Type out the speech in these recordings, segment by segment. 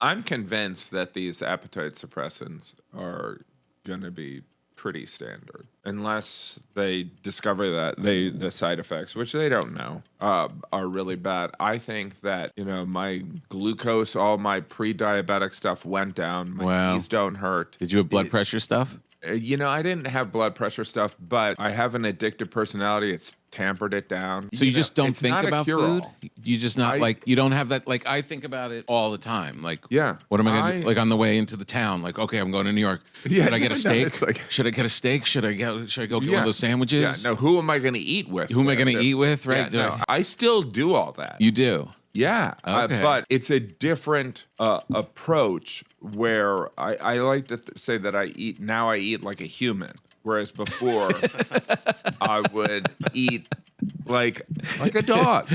I'm convinced that these appetite suppressants are going to be pretty standard unless they discover that the side effects, which they don't know, are really bad. I think that, my glucose, all my pre-diabetic stuff went down. My knees don't hurt. Did you have blood pressure stuff? I didn't have blood pressure stuff, but I have an addictive personality. It's tampered it down. So you just don't think about food? You just not you don't have that, I think about it all the time. What am I going to do? Like on the way into the town, okay, I'm going to New York. Should I get a steak? Should I get a steak? Should I go get one of those sandwiches? Yeah, no, who am I going to eat with? Who am I going to eat with, right? Yeah, no, I still do all that. You do? Yeah, okay. But it's a different approach where I like to say that I eat like a human, whereas before I would eat like a dog,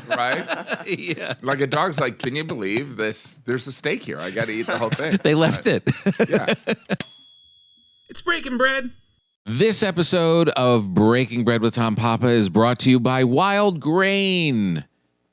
right? Yeah, like a dog's like, can you believe this? There's a steak here. I got to eat the whole thing. They left it. Yeah, it's Breaking Bread. This episode of Breaking Bread with Tom Papa is brought to you by Wildgrain.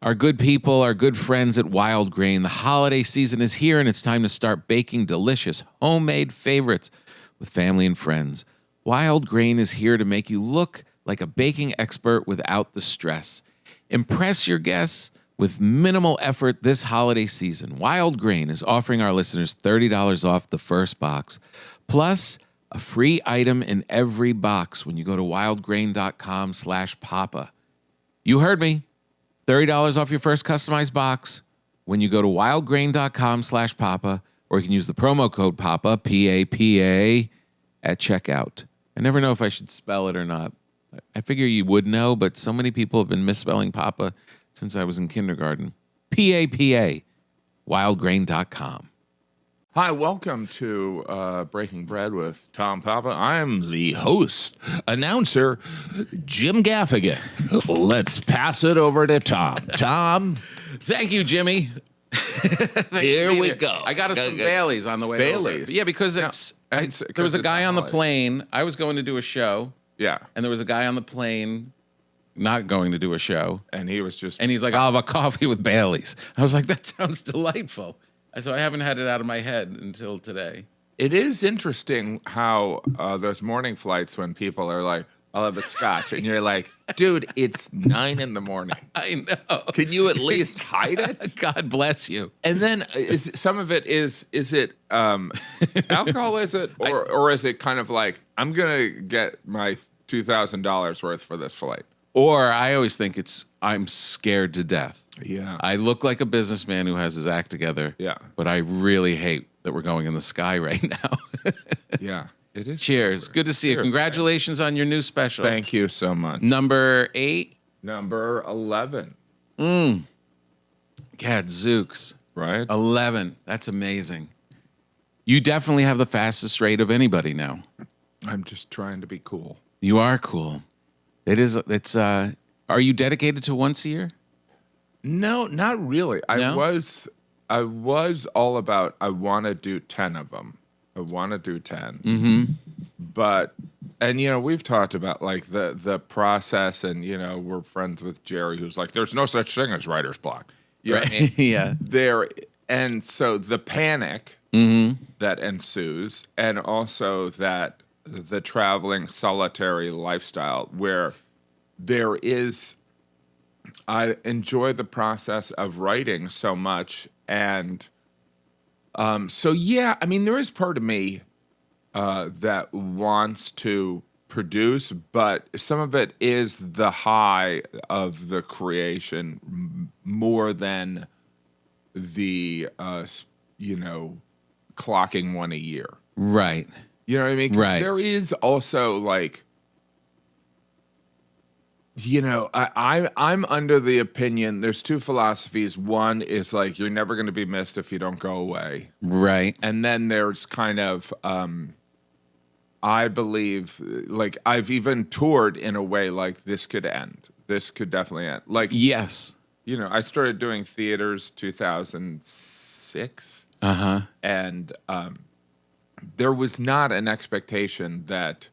Our good people, our good friends at Wildgrain. The holiday season is here, and it's time to start baking delicious homemade favorites with family and friends. Wildgrain is here to make you look like a baking expert without the stress. Impress your guests with minimal effort this holiday season. Wildgrain is offering our listeners $30 off the first box, plus a free item in every box when you go to wildgrain.com/papa. You heard me. $30 off your first customized box when you go to wildgrain.com/papa, or you can use the promo code PAPA, P-A-P-A, at checkout. I never know if I should spell it or not. I figure you would know, but so many people have been misspelling Papa since I was in kindergarten. P-A-P-A, wildgrain.com. Hi, welcome to Breaking Bread with Tom Papa. I'm the host, announcer, Jim Gaffigan. Let's pass it over to Tom. Tom. Thank you, Jimmy. Here we go. I got us some Baileys on the way Baileys? over. Yeah, because there was a guy on the plane. I was going to do a show. Yeah. And there was a guy on the plane not going to do a show. And he was just... And he's like, I'll have a coffee with Baileys. I was like, that sounds delightful. So I haven't had it out of my head until today. It is interesting how those morning flights when people are like, I'll have a scotch. And you're like, dude, it's 9 a.m. I know. Can you at least hide it? God bless you. And then some of it is it alcohol, is it? Or is it kind of like, I'm going to get my $2,000 worth for this flight? Or I always think I'm scared to death. Yeah. I look like a businessman who has his act together. Yeah. But I really hate that we're going in the sky right now. Yeah. It is. Cheers. Good to see you. Congratulations on your new special. Thank you so much. Number 8? Number 11. Gadzooks. Right? 11. That's amazing. You definitely have the fastest rate of anybody now. I'm just trying to be cool. You are cool. It's are you dedicated to once a year? No, not really. No? I was all about, I want to do 10 of them. I want to do 10. Mm-hmm. But, and we've talked about like the process, and we're friends with Jerry, who's like, there's no such thing as writer's block. You know what I mean? Yeah. And so the panic that ensues, and also that the traveling solitary lifestyle where there is, I enjoy the process of writing so much. And so, yeah, I mean, there is part of me that wants to produce, but some of it is the high of the creation more than the, clocking one a year. Right. You know what I mean? 'Cause right. There is also like, I'm under the opinion, there's two philosophies. One is like, you're never going to be missed if you don't go away. Right. And then there's kind of, I believe, like, I've even toured in a way like this could end. This could definitely end. Like, yes. I started doing theaters 2006. Uh-huh. And there was not an expectation that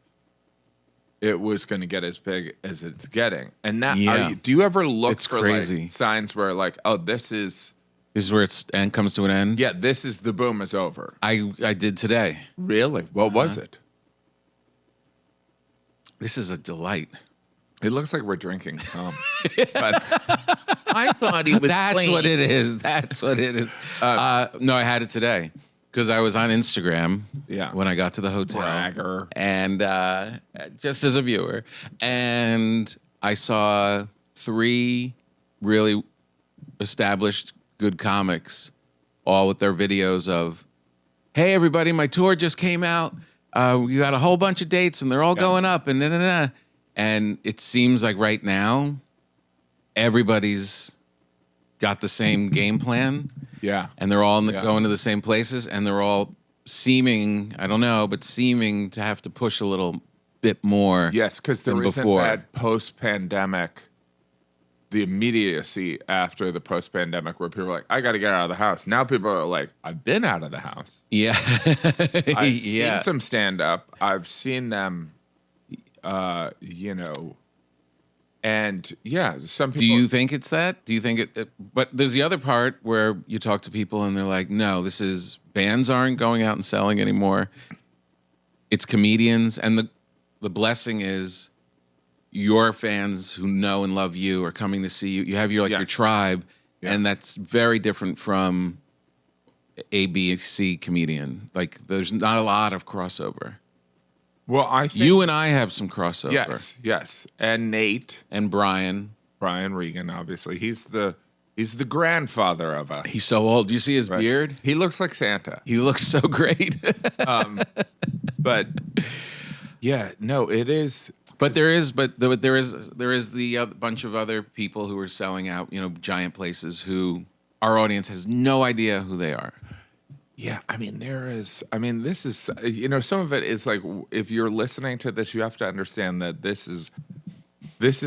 it was going to get as big as it's getting. And that, yeah. Do you ever look it's for crazy. like signs where like, oh, this is This is where and comes to an end. Yeah, this is the boom is over. I did today. Really? What was it? This is a delight. It looks like we're drinking. But I thought he was. That's playing. what it is. That's what it is. No, I had it today because I was on Instagram. Yeah. When I got to the hotel, Bragger. and just as a viewer, and I saw 3 really established good comics, all with their videos of, "Hey everybody, my tour just came out. We got a whole bunch of dates, and they're all going up." And And it seems like right now, everybody's got the same game plan. Yeah. And they're all going to the same places, and they're all seeming to have to push a little bit more. Yes, because there isn't before. that post-pandemic, the immediacy after the post-pandemic where people are like, I got to get out of the house. Now people are like, I've been out of the house. Yeah. I've seen some stand-up. I've seen them, and yeah, some people. Do you think it's that? Do you think it? But there's the other part where you talk to people and they're like, no, bands aren't going out and selling anymore. It's comedians. And the blessing is your fans who know and love you are coming to see you. You have your tribe. Yeah. And that's very different from A, B, C comedian. Like there's not a lot of crossover. Well, I think you and I have some crossover. Yes. And Nate and Brian Regan, obviously. He's the grandfather of us. He's so old. Do you see his beard? He looks like Santa. He looks so great. But yeah, no, it is. But there is the bunch of other people who are selling out, giant places who our audience has no idea who they are. Yeah, this is, some of it is like, if you're listening to this, you have to understand that this is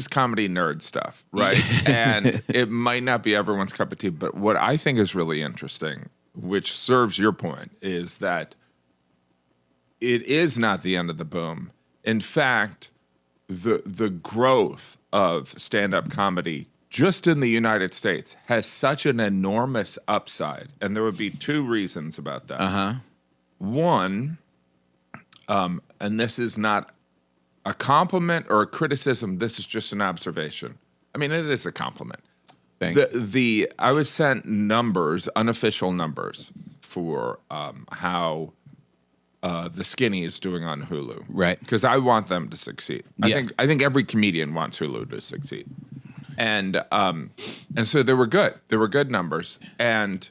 comedy nerd stuff, right? And it might not be everyone's cup of tea, but what I think is really interesting, which serves your point, is that it is not the end of the boom. In fact, the growth of stand-up comedy just in the United States has such an enormous upside. And there would be 2 reasons about that. Uh-huh. One, and this is not a compliment or a criticism, this is just an observation. I mean, it is a compliment. I was sent numbers, unofficial numbers, for how The Skinny is doing on Hulu. Right. Because I want them to succeed. I think every comedian wants Hulu to succeed. And so they were good. They were good numbers. And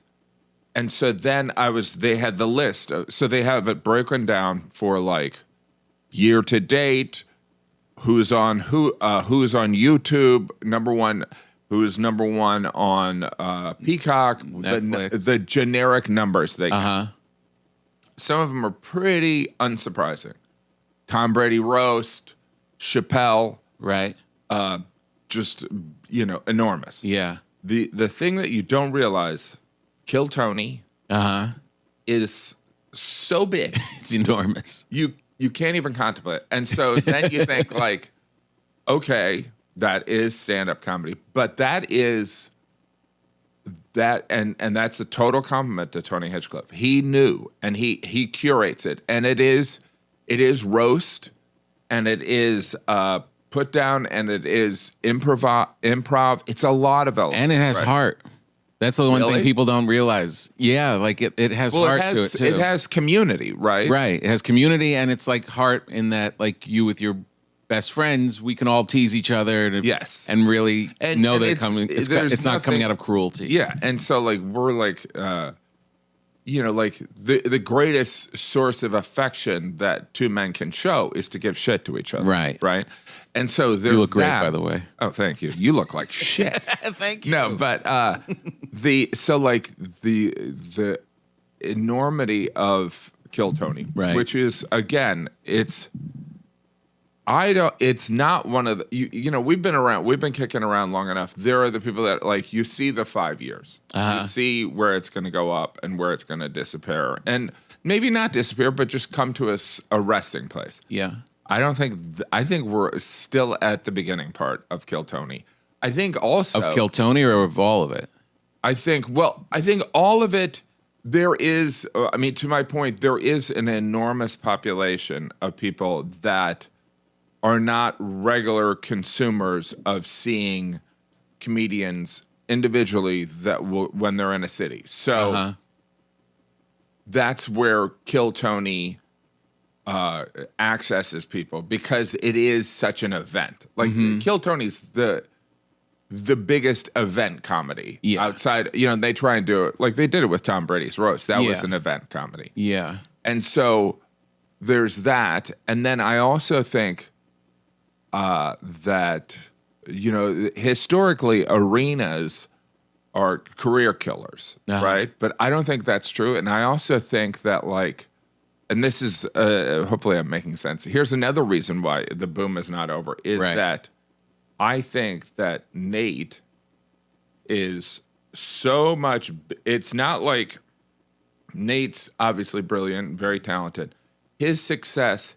so then they had the list. So they have it broken down for like year to date, who's on YouTube, number 1, who's number 1 on Peacock, the generic numbers they get. Some of them are pretty unsurprising. Tom Brady roast, Chappelle, right? Just enormous. Yeah. The thing that you don't realize, Kill Tony, is so big. It's enormous. You can't even contemplate. And so then you think like, okay, that is stand-up comedy, but that is that, and that's a total compliment to Tony Hinchcliffe. He knew, and he curates it, and it is roast, and it is put down, and it is improv. It's a lot of elements, and it has heart. That's the one thing people don't realize. Yeah, like it has heart to it too. It has community, right? Right. It has community, and it's like heart in that, like you with your best friends, we can all tease each other, and really know that it's not coming out of cruelty. Yeah, and so like we're like, like the greatest source of affection that 2 men can show is to give shit to each other, right. And so there's you look great, by the way. Oh, thank you. You look like shit. Thank you. No, but the enormity of Kill Tony, which is again, it's not one of the, we've been kicking around long enough. There are the people that like, you see the 5 years, you see where it's going to go up and where it's going to disappear, and maybe not disappear, but just come to a resting place. Yeah. I think we're still at the beginning part of Kill Tony. I think also of Kill Tony or of all of it. I think all of it, there is, I mean, to my point, there is an enormous population of people that are not regular consumers of seeing comedians individually when they're in a city. So that's where Kill Tony accesses people, because it is such an event. Like Kill Tony's the biggest event comedy outside. They try and do it like they did it with Tom Brady's roast. That was an event comedy. Yeah. And so there's that. And then I also think that, historically arenas are career killers, right? But I don't think that's true. And I also think that, like, and this is, hopefully I'm making sense. Here's another reason why the boom is not over, is that I think that Nate is so much, it's not like Nate's obviously brilliant, very talented. His success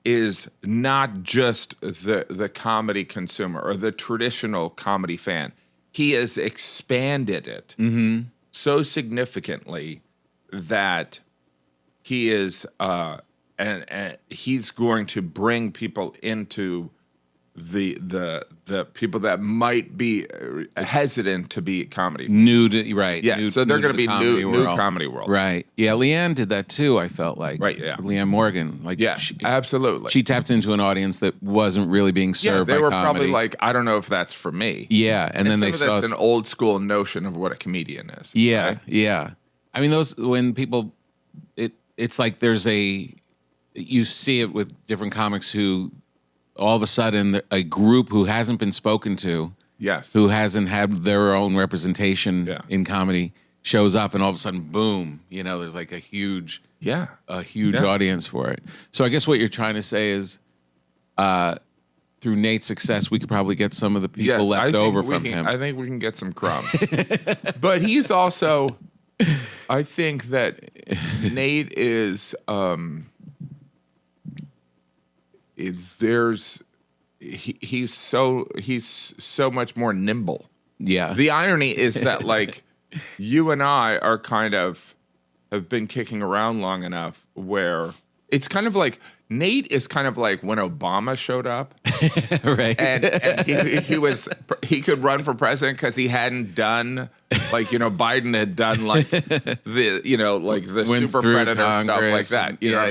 is not just the comedy consumer or the traditional comedy fan. He has expanded it so significantly that he is, and he's going to bring people into the people that might be hesitant to be comedy. New, so they're going to be new world. Comedy world. Right. Yeah, Leanne did that too, I felt like. Right, yeah. Leanne Morgan. Absolutely. She tapped into an audience that wasn't really being served by comedy. They were probably like, I don't know if that's for me. Yeah, and then they saw... That's an old school notion of what a comedian is. Yeah, right? yeah. I mean, when people... It's like there's you see it with different comics who... all of a sudden, a group who hasn't been spoken to, who hasn't had their own representation in comedy, shows up, and all of a sudden, boom! There's like a huge audience for it. So I guess what you're trying to say is, through Nate's success, we could probably get some of the people left over from him. I think we can get some crumbs, but he's also. I think that Nate is. He's so much more nimble. Yeah. The irony is that, like, you and I are kind of have been kicking around long enough where it's kind of like Nate is kind of like when Obama showed up, right? And he could run for president because he hadn't done Biden had done like the super predator stuff like that. You know what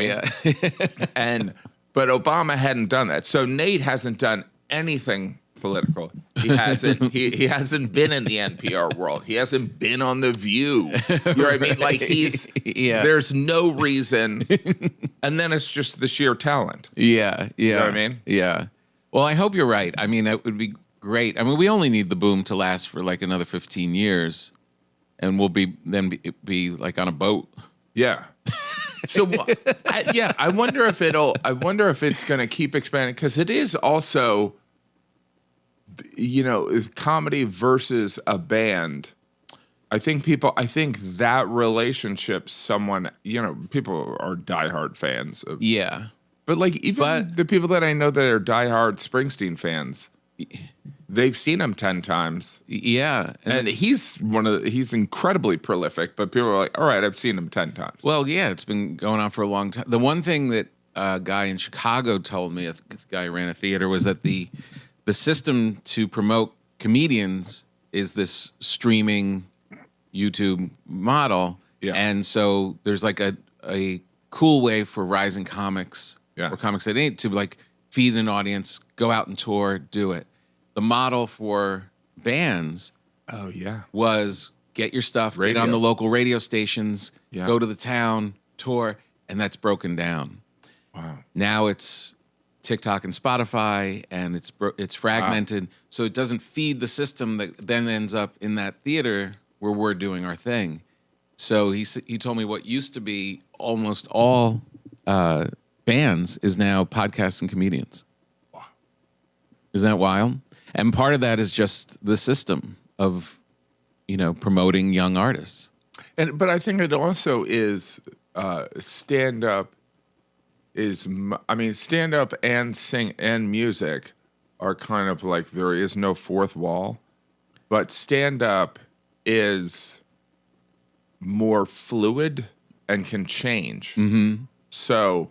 I mean? But Obama hadn't done that. So Nate hasn't done anything political. He hasn't. he hasn't been in the NPR world. He hasn't been on The View. You know what I mean? Like there's no reason. And then it's just the sheer talent. Yeah. You know what I mean? Yeah. Well, I hope you're right. I mean, it would be great. I mean, we only need the boom to last for like another 15 years, and we'll be like on a boat. Yeah. So I wonder if it's going to keep expanding, because it is also, is comedy versus a band. I think that relationship, people are diehard fans of. Yeah. But even the people that I know that are diehard Springsteen fans, they've seen him 10 times. Yeah. And he's incredibly prolific, but people are like, all right, I've seen him 10 times. Well, yeah, it's been going on for a long time. The one thing that a guy in Chicago told me, a guy who ran a theater, was that the system to promote comedians is this streaming YouTube model. Yeah. And so there's like a cool way for rising comics or comics that ain't to like feed an audience, go out and tour, do it. The model for bands was get your stuff, get on the local radio stations, go to the town, tour, and that's broken down. Wow. Now it's TikTok and Spotify, and it's fragmented, so it doesn't feed the system that then ends up in that theater where we're doing our thing. So he told me what used to be almost all bands is now podcasts and comedians. Wow. Isn't that wild? And part of that is just the system of, promoting young artists. But I think it also is stand-up stand-up and sing and music are kind of like there is no fourth wall. But stand-up is more fluid and can change. So,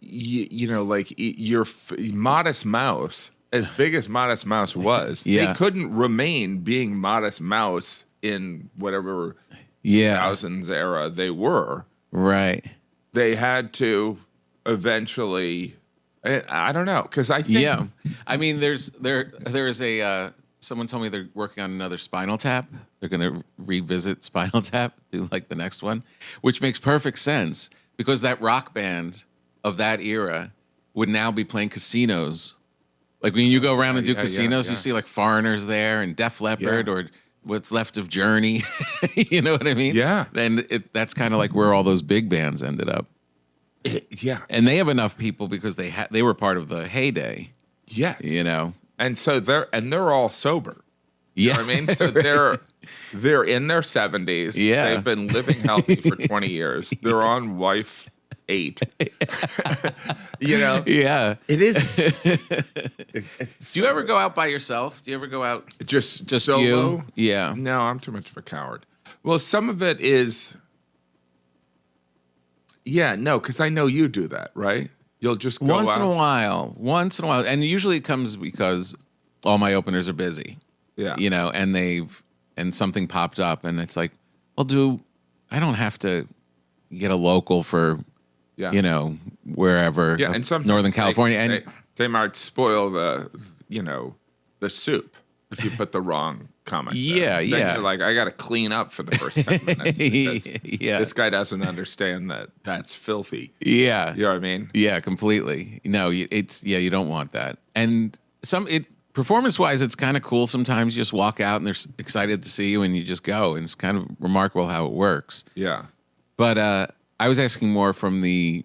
your Modest Mouse, as big as Modest Mouse was, they couldn't remain being Modest Mouse in whatever thousands era they were. Right. They had to eventually. I don't know, because I think. Yeah, I mean, there is a. Someone told me they're working on another Spinal Tap. They're going to revisit Spinal Tap, do like the next one, which makes perfect sense because that rock band of that era would now be playing casinos. Like when you go around and do casinos, you see like Foreigners there and Def Leppard or what's left of Journey. You know what I mean? Yeah. Then that's kind of like where all those big bands ended up. And they have enough people because they were part of the heyday. Yes. You know. And so they're all sober. You know what I mean? So they're in their 70s. Yeah. They've been living healthy for 20 years. They're on wife 8. You know? Yeah. It is. Do you ever go out by yourself? Do you ever go out Just solo? You? Yeah. No, I'm too much of a coward. Well, some of it is. Yeah, no, because I know you do that, right? You'll just go once out. Once in a while. And usually it comes because all my openers are busy. Yeah. You know, and something popped up and it's like, I don't have to get a local for, you know, wherever. Yeah, and sometimes Northern California. They might spoil the soup if you put the wrong comment. Yeah, then yeah. You're like, I got to clean up for the first 10 minutes because this guy doesn't understand that that's filthy. Yeah. You know what I mean? Yeah, completely. No, you don't want that. And performance-wise, it's kind of cool sometimes. You just walk out and they're excited to see you and you just go. And it's kind of remarkable how it works. Yeah. But I was asking more from the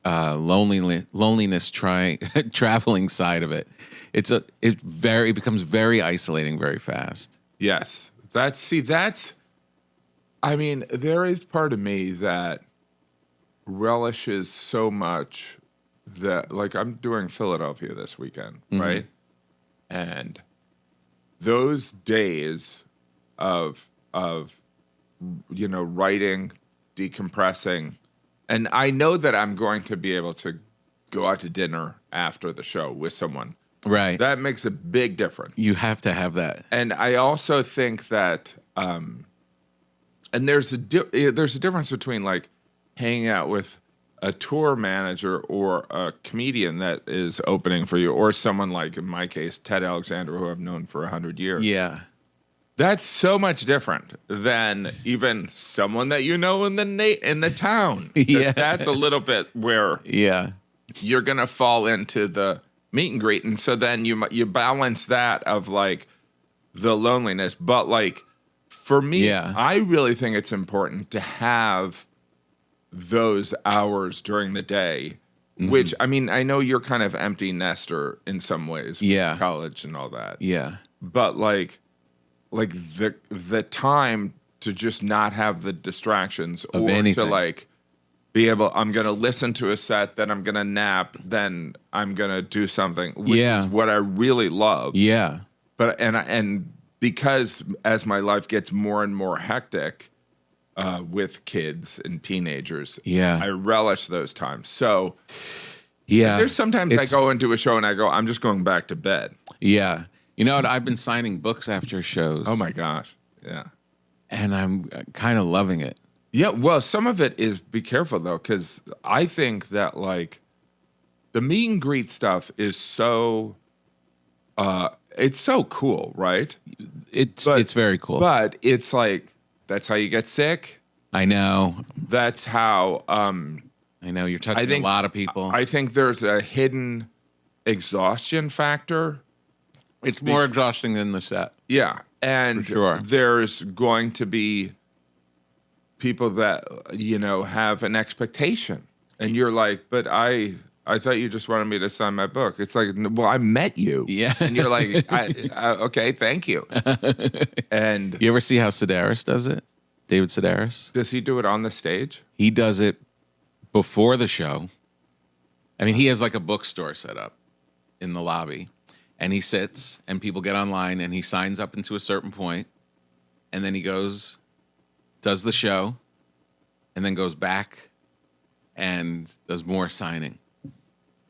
loneliness traveling side of it. It becomes very isolating very fast. Yes. I mean, there is part of me that relishes so much that, like, I'm doing Philadelphia this weekend, right? And those days of writing, decompressing, and I know that I'm going to be able to go out to dinner after the show with someone. Right. That makes a big difference. You have to have that. And I also think that, and there's a difference between like hanging out with a tour manager or a comedian that is opening for you, or someone like, in my case, Ted Alexander, who I've known for 100 years. Yeah. That's so much different than even someone that you know in the town. Yeah. That's a little bit where you're going to fall into the meet and greet. And so then you balance that of like the loneliness. But like for me, I really think it's important to have those hours during the day, which, I mean, I know you're kind of empty nester in some ways, with college and all that. Yeah. But like the time to just not have the distractions of or anything. to like be able, I'm going to listen to a set, then I'm going to nap, then I'm going to do something, which is what I really love. Yeah. But, and because as my life gets more and more hectic with kids and teenagers, I relish those times. So there's sometimes I go into a show and I go, I'm just going back to bed. Yeah. You know what? I've been signing books after shows. Oh my gosh. Yeah. And I'm kind of loving it. Yeah. Well, some of it is, be careful though, because I think that like the meet and greet stuff is so, it's so cool, right? It's very cool. But it's like, that's how you get sick. I know. That's how, I know you're touching a lot of people. I think there's a hidden exhaustion factor. It's more exhausting than the set. Yeah. And there's going to be people that, have an expectation. And you're like, but I thought you just wanted me to sign my book. It's like, well, I met you. Yeah. And you're like, okay, thank you. And you ever see how Sedaris does it? David Sedaris? Does he do it on the stage? He does it before the show. I mean, he has like a bookstore set up in the lobby. and he sits, and people get online, and he signs up into a certain point, and then he goes, does the show, and then goes back and does more signing.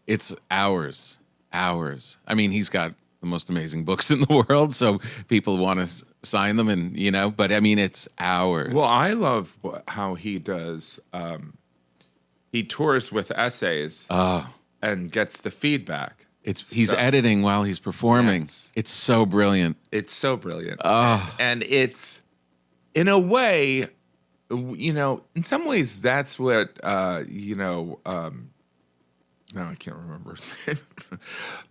It's hours. I mean, he's got the most amazing books in the world, so people want to sign them, and but I mean, it's hours. Well, I love how he does. He tours with essays and gets the feedback. He's editing while he's performing. Yes. It's so brilliant. It's so brilliant. And it's, in a way, in some ways, that's what no, I can't remember.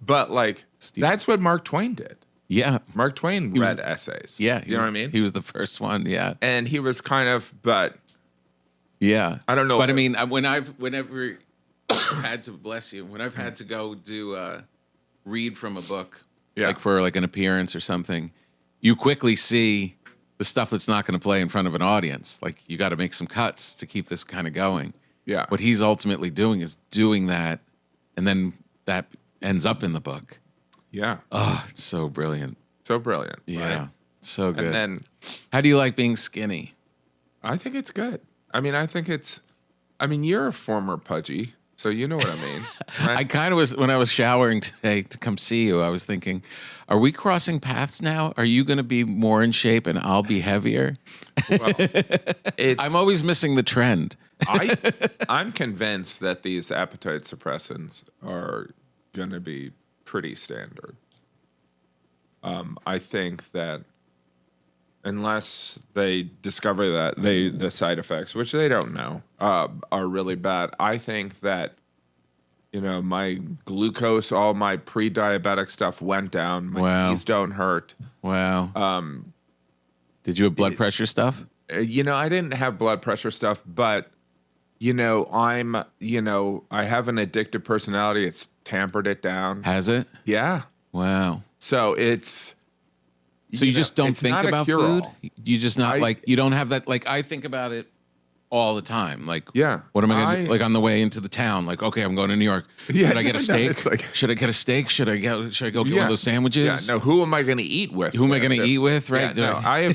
But that's what Mark Twain did. Yeah. Mark Twain read essays. Yeah. You know what I mean? He was the first one, yeah. And he was yeah. I don't know. But I mean, whenever I've had to, bless you, when I've had to go do read from a book, for an appearance or something, you quickly see the stuff that's not going to play in front of an audience. Like, you got to make some cuts to keep this kind of going. Yeah. What he's ultimately doing is doing that, and then that ends up in the book. Yeah. Oh, it's so brilliant. So brilliant. Yeah. Right? So good. And then, how do you like being skinny? I think it's good. I mean, you're a former pudgy, so you know what I mean. Right? I kind of was, when I was showering today to come see you, I was thinking, are we crossing paths now? Are you going to be more in shape and I'll be heavier? Well, I'm always missing the trend. I'm convinced that these appetite suppressants are going to be pretty standard. I think that unless they discover that the side effects, which they don't know, are really bad, I think that my glucose, all my pre-diabetic stuff went down. My knees don't hurt. Wow. Did you have blood pressure stuff? I didn't have blood pressure stuff, but I have an addictive personality. It's tampered it down. Has it? Yeah. Wow. So it's. So you just don't think about food? You just not you don't have that, I think about it all the time. Yeah. What am I going to do? On the way into the town, okay, I'm going to New York. Yeah, Should I get a steak? Should I get a steak? Should I go get one of those sandwiches? Yeah, no, who am I going to eat with? Who am I going to eat with? Right. Yeah,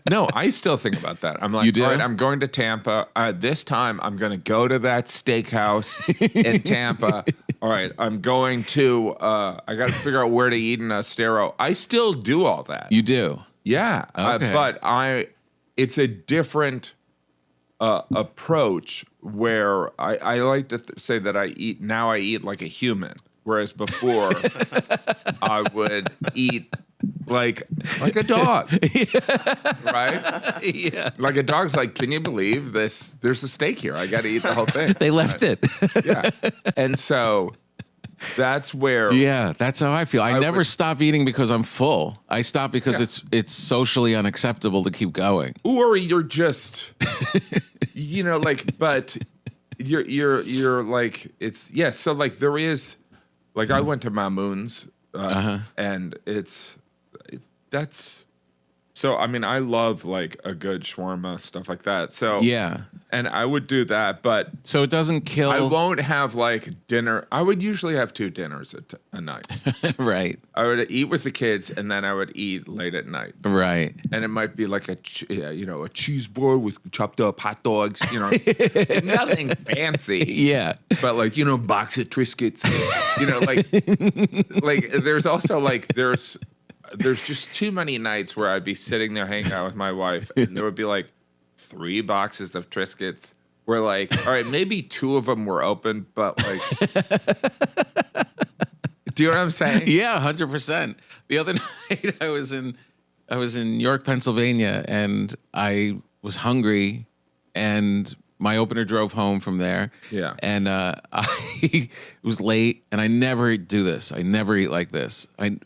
no, I still think about that. I'm like, you do? All right, I'm going to Tampa. This time I'm going to go to that steakhouse in Tampa. All right, I'm going to, I got to figure out where to eat in Estero. I still do all that. You do? Yeah. Okay. But it's a different approach where I like to say that I eat like a human, whereas before I would eat like a dog, right? Yeah. Like a dog's like, can you believe this? There's a steak here. I got to eat the whole thing. They left it. Yeah. And so that's where. Yeah, that's how I feel. I never stop eating because I'm full. I stop because it's socially unacceptable to keep going. Or you're just, but you're like, it's, yeah. So there is, I went to Mamoun's and that's, so, I love a good shawarma, stuff like that. So, yeah. And I would do that, but. So it doesn't kill. I won't have dinner. I would usually have 2 dinners a night. Right. I would eat with the kids and then I would eat late at night. Right. And it might be a cheese board with chopped up hot dogs, nothing fancy. Yeah. But box of Triscuits, there's also there's just too many nights where I'd be sitting there hanging out with my wife and there would be 3 boxes of Triscuits where all right, maybe 2 of them were open, but do you know what I'm saying? Yeah, 100%. The other night I was in York, Pennsylvania, and I was hungry, and my opener drove home from there. Yeah. And it was late, and I never do this. I never eat like this. I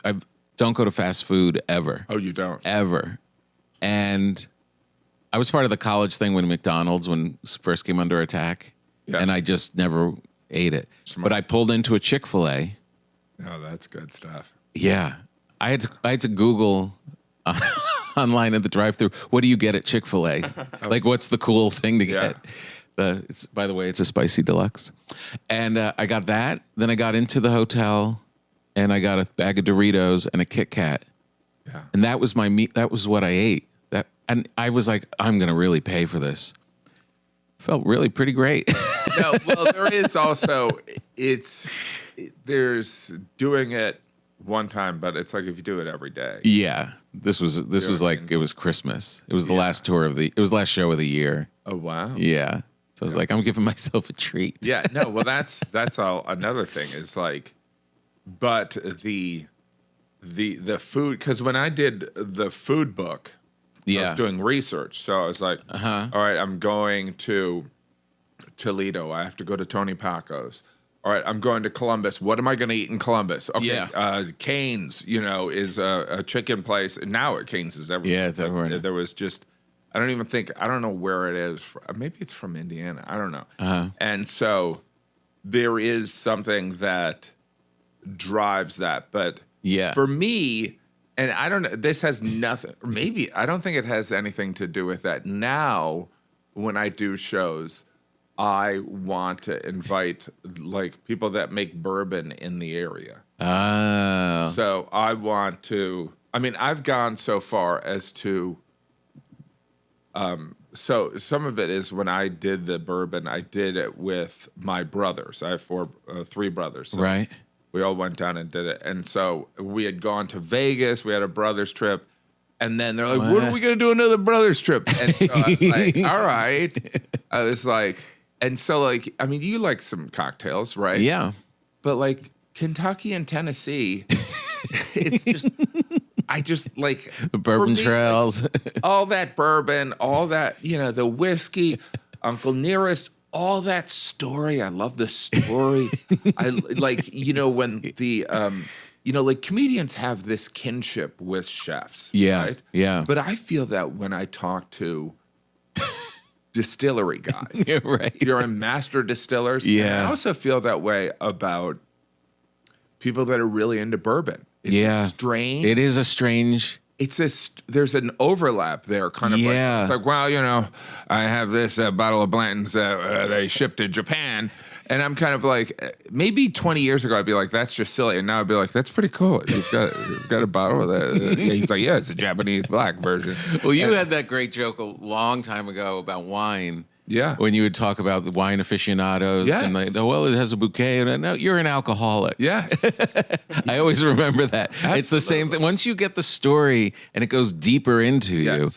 don't go to fast food ever. Oh, you don't? Ever. And I was part of the college thing when McDonald's first came under attack, and I just never ate it. Smart. But I pulled into a Chick-fil-A. Oh, that's good stuff. Yeah. I had to Google online at the drive-thru, what do you get at Chick-fil-A? What's the cool thing to get? By the way, it's a spicy deluxe. And I got that. Then I got into the hotel, and I got a bag of Doritos and a Kit Kat. Yeah. And that was my meat. That was what I ate. And I was like, I'm going to really pay for this. Felt really pretty great. No, well, there is also, there's doing it one time, but it's like if you do it every day. Yeah. This was like, it was Christmas. It was the last it was the last show of the year. Oh, wow. Yeah. So I was like, I'm giving myself a treat. Yeah, no, well, that's all. Another thing is like, but the food, because when I did the food book, I was doing research. So I was like, all right, I'm going to Toledo. I have to go to Tony Paco's. All right, I'm going to Columbus. What am I going to eat in Columbus? Okay, Cane's, is a chicken place. And now Cane's is everywhere. Yeah, it's everywhere. There was just, I don't know where it is. Maybe it's from Indiana. I don't know. And so there is something that drives that. But for me, and I don't know, this has nothing, maybe, I don't think it has anything to do with that. Now, when I do shows, I want to invite like people that make bourbon in the area. Oh. So I want to, I've gone so far as to, so some of it is when I did the bourbon, I did it with my brothers. I have three brothers. So right. We all went down and did it. And so we had gone to Vegas. We had a brothers trip. And then they're like, when are we going to do another brothers trip? And so I was like, all right. I was like, and so like, you like some cocktails, right? Yeah. But like Kentucky and Tennessee, it's just, I just like. The bourbon trails. Like, all that bourbon, all that, the whiskey, Uncle Nearest, all that story. I love the story. I like, when the, like comedians have this kinship with chefs. Yeah. Right? Yeah. But I feel that when I talk to distillery guys. Yeah, right. You're a master distillers. Yeah. And I also feel that way about people that are really into bourbon. It's strange. It is a strange. There's an overlap there, kind of. Yeah. Like, it's like, well, I have this bottle of Blanton's they shipped to Japan, and I'm kind of like, maybe 20 years ago I'd be like, that's just silly, and now I'd be like, that's pretty cool. You've got a bottle of that. He's like, yeah, it's a Japanese black version. Well, you had that great joke a long time ago about wine. Yeah. When you would talk about the wine aficionados. Yes. And like, well, it has a bouquet. And no, you're an alcoholic. Yes. I always remember that. Absolutely. It's the same thing. Once you get the story and it goes deeper into you,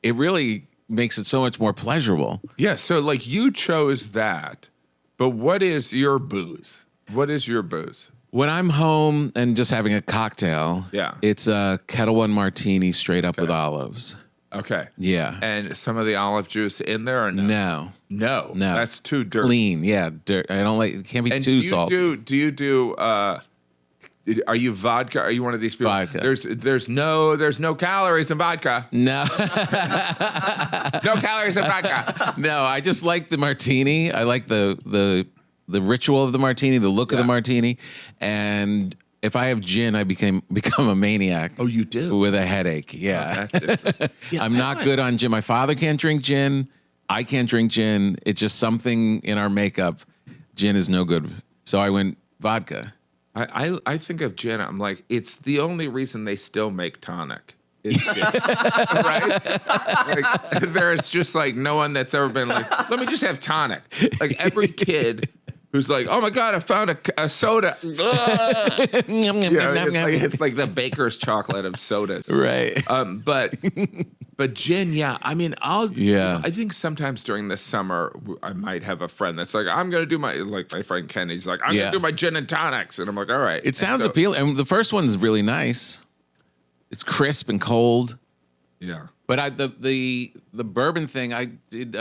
it really makes it so much more pleasurable. Yeah. So like you chose that, but what is your booze? What is your booze? When I'm home and just having a cocktail, it's a Kettle One martini straight up with olives. Okay. Yeah. And some of the olive juice in there or no? No. That's too dirty. Clean. Yeah. Dirt. I don't like it. Can't be too salty. Do you do are you vodka? Are you one of these people? Vodka. There's no calories in vodka. No. No calories in vodka. No, I just like the martini. I like the ritual of the martini, the look of the martini, and if I have gin, I become a maniac. Oh, you do? With a headache. Yeah. Oh, that's I'm not good on gin. My father can't drink gin. I can't drink gin. It's just something in our makeup. Gin is no good. So I went vodka. I think of gin. I'm like, it's the only reason they still make tonic. Is gin. Right? Like, there's just like no one that's ever been like, let me just have tonic. Like every kid who's like, oh my God, I found a soda. It's like the baker's chocolate of sodas. Right. But gin, I think sometimes during the summer, I might have a friend that's like, I'm going to do my friend Kenny's like, I'm going to do my gin and tonics. And I'm like, all right. It sounds appealing. And the first one's really nice. It's crisp and cold. Yeah. But the bourbon thing, I did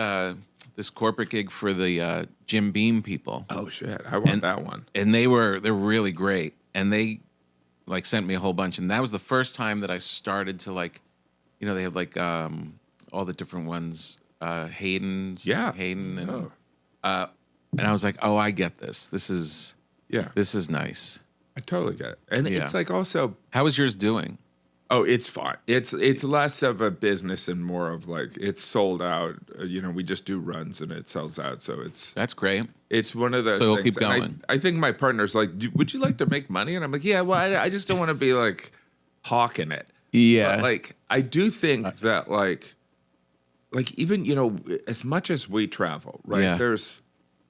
this corporate gig for the Jim Beam people. Oh shit, I want that one. And they're really great. And they like sent me a whole bunch. And that was the first time that I started to like, they have like all the different ones, Hayden. And and I was like, oh, I get this. This is nice. I totally get it. And it's like also, how is yours doing? Oh, it's fine. It's less of a business and more of like it's sold out. We just do runs and it sells out. So That's great. it's one of those. So you'll things. keep And going. I think my partner's like, "Would you like to make money?" And I'm like, "Yeah, well, I just don't want to be like hawking it." Yeah. But, like I do think that like even as much as we travel, right? Yeah. There's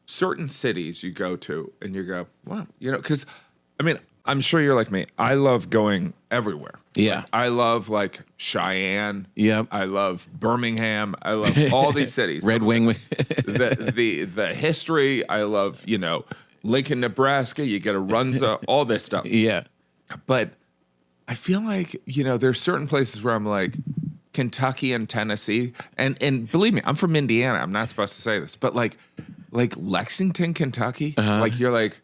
certain cities you go to and you go, wow, because I mean, I'm sure you're like me. I love going everywhere. Yeah. Like, I love like Cheyenne. Yep. I love Birmingham. I love all these cities. Red Wing. the history. I love, Lincoln, Nebraska. You get a Runza, all this stuff. Yeah. But I feel like, there's certain places where I'm like Kentucky and Tennessee. And believe me, I'm from Indiana. I'm not supposed to say this, but like Lexington, Kentucky, like you're like,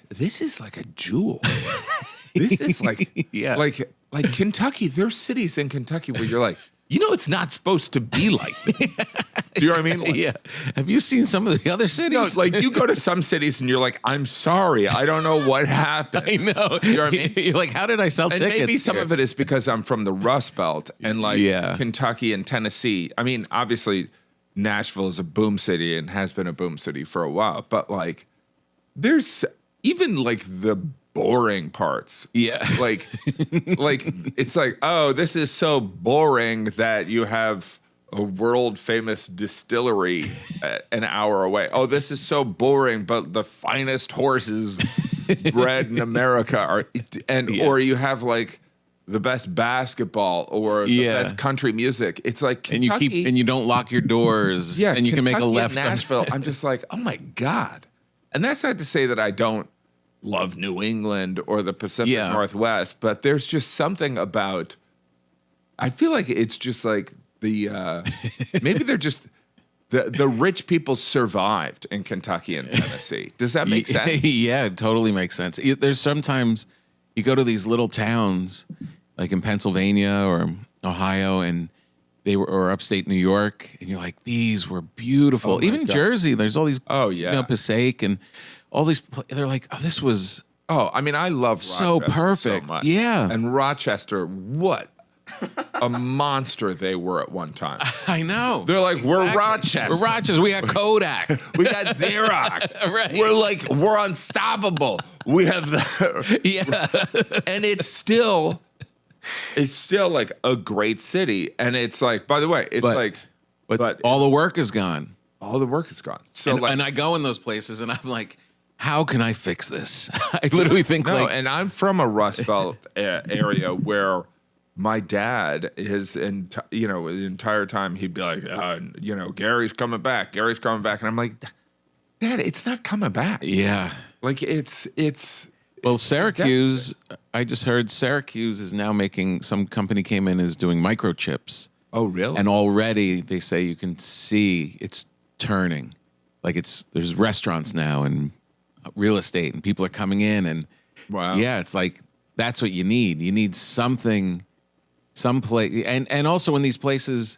this is like a jewel. This is like, Yeah. like Kentucky. There's cities in Kentucky where you're like, it's not supposed to be like this. Do you know what I mean? Like, Yeah. Have you seen some of the other cities? no, it's like you go to some cities and you're like, I'm sorry, I don't know what happened. I know. You know what I mean? You're like, how did I sell And tickets? maybe some here? of it is because I'm from the Rust Belt and like Yeah. Kentucky and Tennessee. I mean, obviously, Nashville is a boom city and has been a boom city for a while, but like, there's even like the boring parts. Yeah. Like it's like, oh, this is so boring that you have a world famous distillery an hour away. Oh, this is so boring, but the finest horses bred in America are, or you have like the best basketball or the Yeah. best country music. It's like And you Kentucky, and you don't lock your doors. yeah, And you can make a Kentucky left. and Nashville. I'm just like, oh my God. And that's not to say that I don't love New England or the Pacific Yeah. Northwest, but there's just something about, I feel like it's just like the, maybe they're just, the rich people survived in Kentucky and Tennessee. Does that make sense? Yeah, it totally makes sense. There's sometimes you go to these little towns like in Pennsylvania or Ohio and or upstate New York, and you're like, these were beautiful. Oh my Even God. Jersey, there's all these, Oh, yeah. Passaic and all these, they're like, oh, this was Oh, I mean, I love so Rochester perfect. so much. Yeah. And Rochester, what a monster they were at one time. I know. They're like, we're Exactly. Rochester. We're Rochester. We got Kodak. We got Xerox. Right. We're unstoppable. We have the Yeah. and it's still like a great city. And it's like, by the way, it's But all the work is gone. all the work is gone. So And I go in those places and I'm like, how can I fix this? I literally think no, like, and I'm from a Rust Belt area where my dad is the entire time he'd be like, Gary's coming back. Gary's coming back. And I'm like, Dad, it's not coming back. yeah. Like it's Well, Syracuse, I just heard Syracuse is now making, some company came in is doing microchips. oh really? And already they say you can see it's turning. Like there's restaurants now and real estate and people are coming in and Wow. yeah, it's like, that's what you need. You need something, someplace. And also in these places,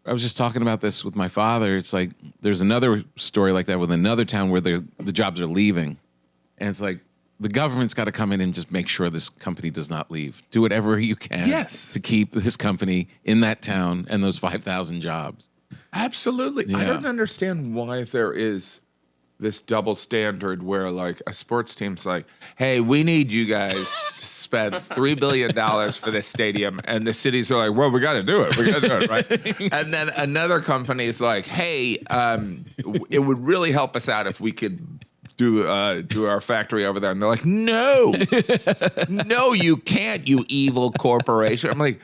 I was just talking about this with my father. It's like, there's another story like that with another town where the jobs are leaving. And it's like, the government's got to come in and just make sure this company does not leave. Do whatever you can Yes. to keep this company in that town and those 5,000 jobs. Absolutely. I Yeah. don't understand why there is this double standard where like a sports team's like, hey, we need you guys to spend $3 billion for this stadium. And the cities are like, well, we got to do it. We got to do it, right? And then another company is like, hey, it would really help us out if we could do our factory over there. And they're like, no, you can't, you evil corporation. I'm like,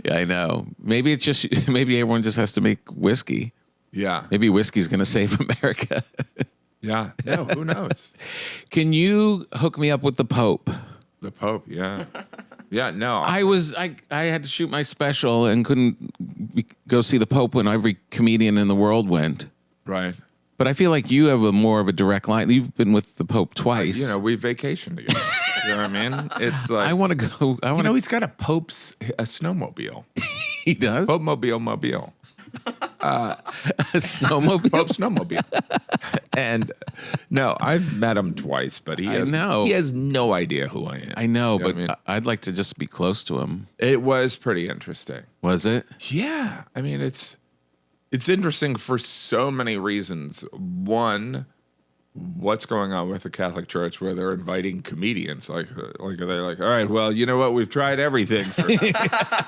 Yeah, I know. Maybe it's just, maybe everyone just has to make whiskey. yeah, Maybe whiskey's going to save America. yeah. No, who knows? Can you hook me up with the Pope? The Pope, yeah. Yeah, no. I had to shoot my special and couldn't go see the Pope when every comedian in the world went. Right. But I feel like you have more of a direct line. You've been with the Pope twice. We vacation together. You know what I mean? It's like I want to go. I want to. he's got a snowmobile. He does. Pope mobile. A snowmobile. Pope snowmobile. And no, I've met him twice, but he has no idea who I am. I know, You but what I mean? I'd like to just be close to him. It was pretty interesting. Was it? Yeah. I mean, it's interesting for so many reasons. One, what's going on with the Catholic Church where they're inviting comedians? Like they're like, all right, well, you know what? We've tried everything for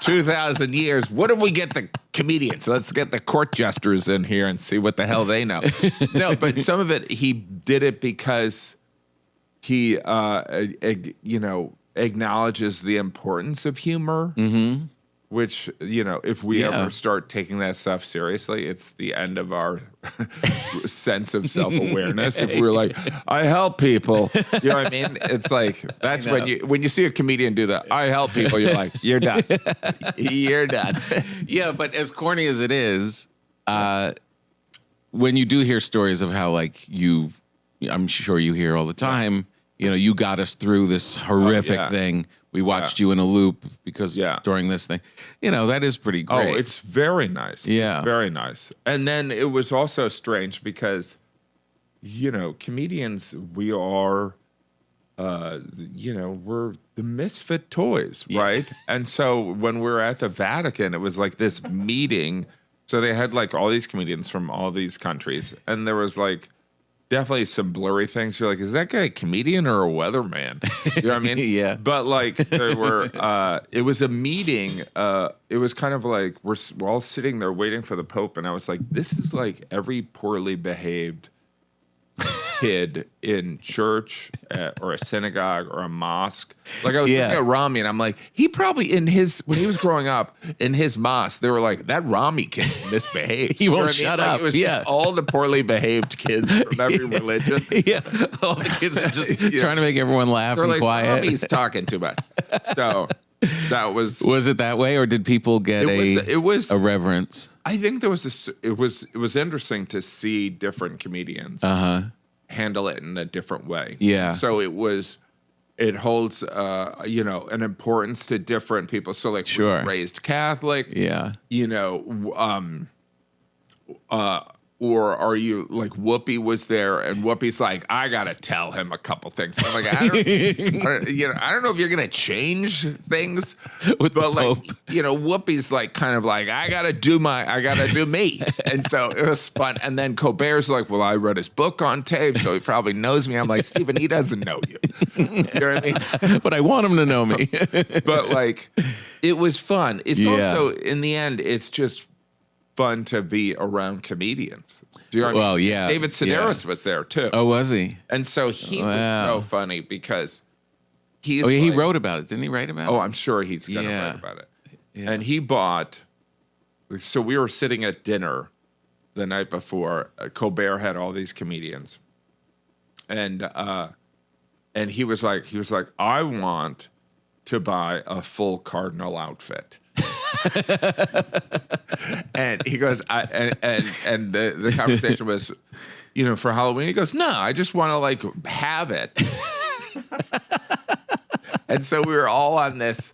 2,000 years. What if we get the comedians? Let's get the court jesters in here and see what the hell they know. No, but some of it, he did it because he, acknowledges the importance of humor. Mm-hmm. Which, if we ever start taking that stuff seriously, it's the end of our sense of self-awareness. If we're like, I help people, you know what I mean? It's like, that's when you see a comedian do that, I help people, you're like, you're done. You're done. Yeah, but as corny as it is, when you do hear stories of how, like, I'm sure you hear all the time, you got us through this horrific thing. We watched you in a loop because during this thing, that is pretty great. Oh, it's very nice. Yeah. Very nice. And then it was also strange because, comedians, we are, we're the misfit toys, right? And so when we're at the Vatican, it was like this meeting. So they had like all these comedians from all these countries. And there was like, definitely some blurry things. You're like, is that guy a comedian or a weatherman? You know what I mean? Yeah. But like there were, it was a meeting. It was kind of like we're all sitting there waiting for the Pope, and I was like, this is like every poorly behaved kid in church or a synagogue or a mosque. Like I was looking at Rami, and I'm like, he probably when he was growing up in his mosque, they were like, that Rami kid misbehaves. He won't shut up. It was just all the poorly behaved kids from every religion. Yeah, all the kids are just trying to make everyone laugh and like, quiet. Rami's talking too much. So that was. Was it that way, or did people get a reverence? I think there was it was interesting to see different comedians. Handle it in a different way. Yeah. So it holds, an importance to different people. So like, we're raised Catholic. Yeah. Or are you like Whoopi was there and Whoopi's like, I gotta tell him a couple things. I'm like, I don't know if you're gonna change things, but like, Whoopi's like kind of like, I gotta do me. And so it was fun. And then Colbert's like, well, I read his book on tape, so he probably knows me. I'm like, Stephen, he doesn't know you. You know what I mean? But I want him to know me. But like, it was fun. It's also, in the end, it's just fun to be around comedians. Do you know what I mean? Well, yeah. David Sedaris was there too. Oh, was he? And so he was so funny because he wrote about it. Didn't he write about it? Oh, I'm sure he's going to write about it. Yeah. And he bought, so we were sitting at dinner the night before. Colbert had all these comedians. And he was like, I want to buy a full cardinal outfit. And he goes, and the conversation was, for Halloween. He goes, no, I just want to like have it. And so we were all on this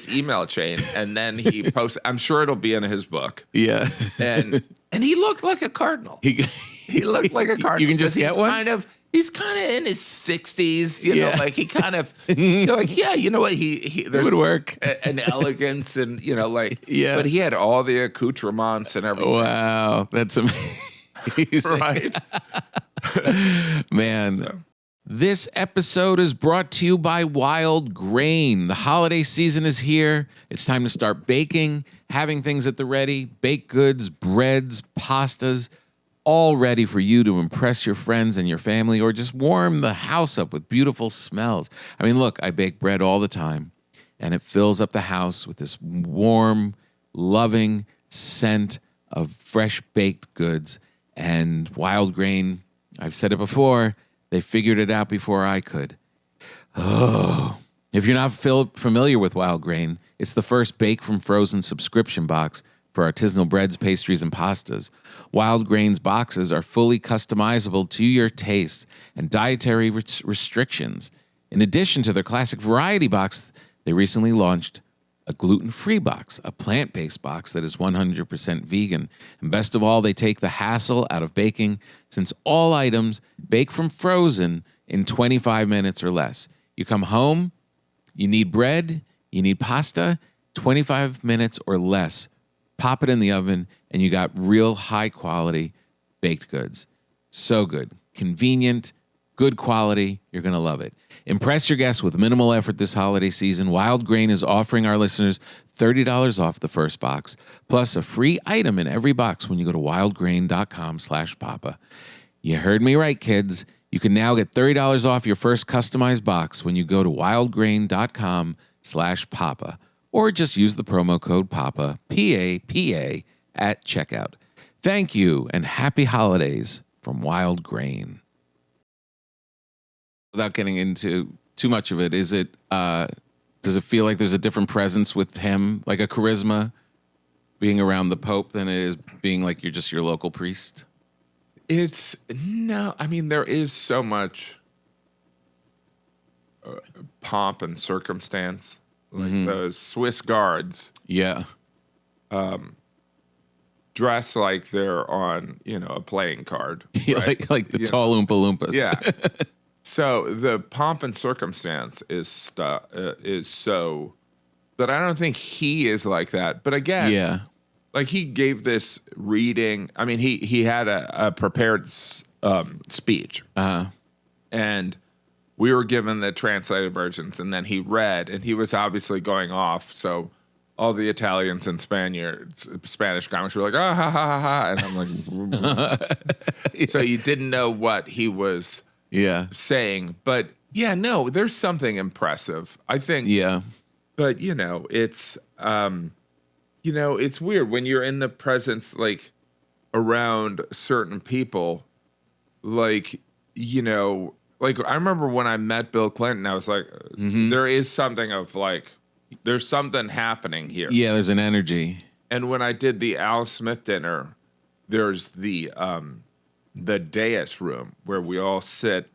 email chain, and then he posts. I'm sure it'll be in his book. Yeah, and he looked like a cardinal. He looked like a cardinal. You can just get one. He's kind of in his 60s, like he kind of, you're like, yeah, you know what, he there would work. An elegance and, but he had all the accoutrements and everything. Wow, that's amazing. Right? Man. So. This episode is brought to you by Wildgrain. The holiday season is here. It's time to start baking, having things at the ready, baked goods, breads, pastas, all ready for you to impress your friends and your family or just warm the house up with beautiful smells. I mean, look, I bake bread all the time, and it fills up the house with this warm, loving scent of fresh baked goods. And Wildgrain, I've said it before, they figured it out before I could. Oh, if you're not familiar with Wildgrain, it's the first bake from frozen subscription box for artisanal breads, pastries, and pastas. Wildgrain's boxes are fully customizable to your taste and dietary restrictions. In addition to their classic variety box, they recently launched a gluten-free box, a plant-based box that is 100% vegan. And best of all, they take the hassle out of baking since all items bake from frozen in 25 minutes or less. You come home, you need bread, you need pasta, 25 minutes or less. Pop it in the oven, and you got real high-quality baked goods. So good. Convenient, good quality. You're going to love it. Impress your guests with minimal effort this holiday season. Wildgrain is offering our listeners $30 off the first box, plus a free item in every box when you go to wildgrain.com/papa. You heard me right, kids. You can now get $30 off your first customized box when you go to wildgrain.com/papa, or just use the promo code PAPA, P-A-P-A, at checkout. Thank you, and happy holidays from Wildgrain. Without getting into too much of it, does it feel like there's a different presence with him, like a charisma being around the Pope than it is being like you're just your local priest? No, I mean, there is so much pomp and circumstance, like those Swiss guards. Yeah. Dress like they're on, a playing card. Right? like the tall Oompa Loompas. Yeah. So the pomp and circumstance is so that I don't think he is like that. But again, like he gave this reading. I mean, he had a prepared speech, and we were given the translated versions, and then he read, and he was obviously going off. So all the Italians and Spanish comics were like, ah, ha, ha, ha, ha. And I'm like, so you didn't know what he was saying. But yeah, no, there's something impressive, I think. Yeah. But, it's, it's weird when you're in the presence, like, around certain people, like, like I remember when I met Bill Clinton, I was like, there is something of like, there's something happening here. Yeah, there's an energy. And when I did the Al Smith dinner, there's the dais room where we all sit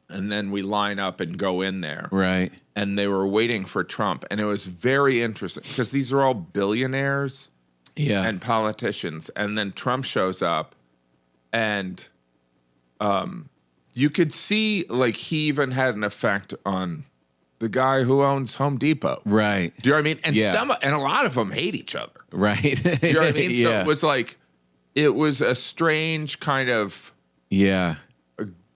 and then we line up and go in there. Right. And they were waiting for Trump. And it was very interesting because these are all billionaires and politicians. And then Trump shows up and you could see like he even had an effect on the guy who owns Home Depot. Right. Do you know what I mean? And and a lot of them hate each other. Right. Do you know what I mean? So it was like, it was a strange kind of